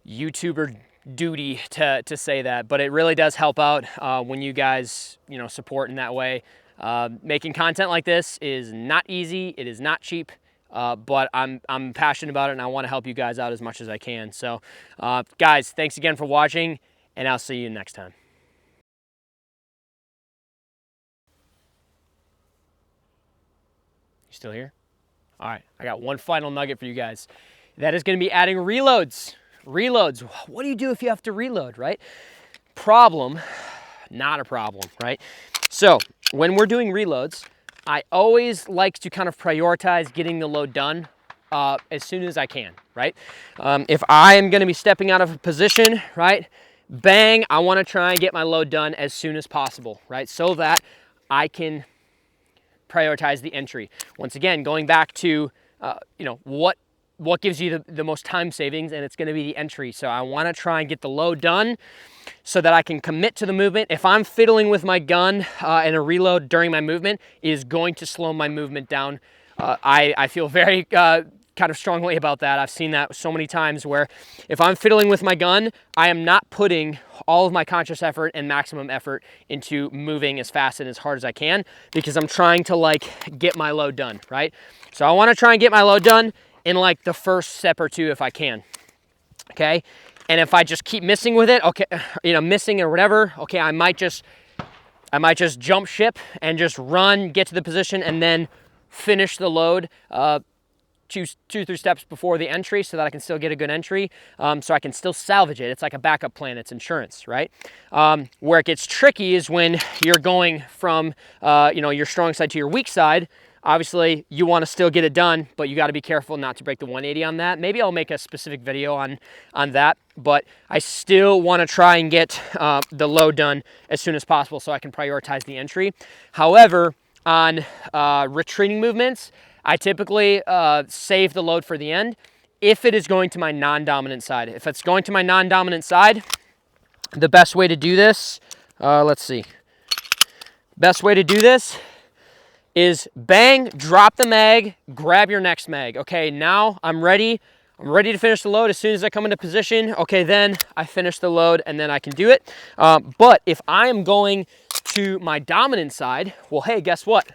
YouTuber duty to say that, but it really does help out when you guys support in that way. Making content like this is not easy. It is not cheap, but I'm passionate about it, and I want to help you guys out as much as I can. So guys, thanks again for watching, and I'll see you next time. You still here? All right, I got one final nugget for you guys. That is going to be adding reloads. Reloads, what do you do if you have to reload, right? Problem, not a problem, right? So when we're doing reloads, I always like to kind of prioritize getting the load done as soon as I can, right? If I am gonna be stepping out of a position, right? Bang, I wanna try and get my load done as soon as possible, right? So that I can prioritize the entry. Once again, going back to, what what gives you the most time savings, and it's gonna be the entry. So I wanna try and get the load done so that I can commit to the movement. If I'm fiddling with my gun and a reload during my movement, it is going to slow my movement down. I feel very kind of strongly about that. I've seen that so many times where if I'm fiddling with my gun, I am not putting all of my conscious effort and maximum effort into moving as fast and as hard as I can, because I'm trying to like get my load done, right? So I want to try and get my load done in like the first step or two if I can, okay? And if I just keep missing with it, okay, you know, missing or whatever, okay, I might just jump ship and just run, get to the position, and then finish the load 2-3 steps before the entry so that I can still get a good entry, so I can still salvage it. It's like a backup plan. It's insurance, right? Where it gets tricky is when you're going from you know, your strong side to your weak side. Obviously, you want to still get it done, but you got to be careful not to break the 180 on that. Maybe I'll make a specific video on that, but I still want to try and get the load done as soon as possible so I can prioritize the entry. However, on retreating movements, I typically save the load for the end if it is going to my non-dominant side. If it's going to my non-dominant side, the best way to do this, let's see. Best way to do this is bang, drop the mag, grab your next mag. Okay, now I'm ready. I'm ready to finish the load. As soon as I come into position, okay, then I finish the load and then I can do it. But if I am going to my dominant side, well, hey, guess what?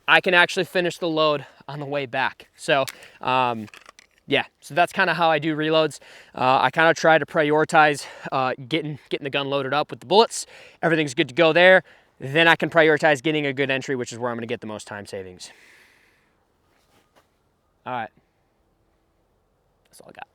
I can actually finish the load on the way back. So yeah, so that's kind of how I do reloads. I kind of try to prioritize getting the gun loaded up with the bullets. Everything's good to go there. Then I can prioritize getting a good entry, which is where I'm going to get the most time savings. All right, that's all I got.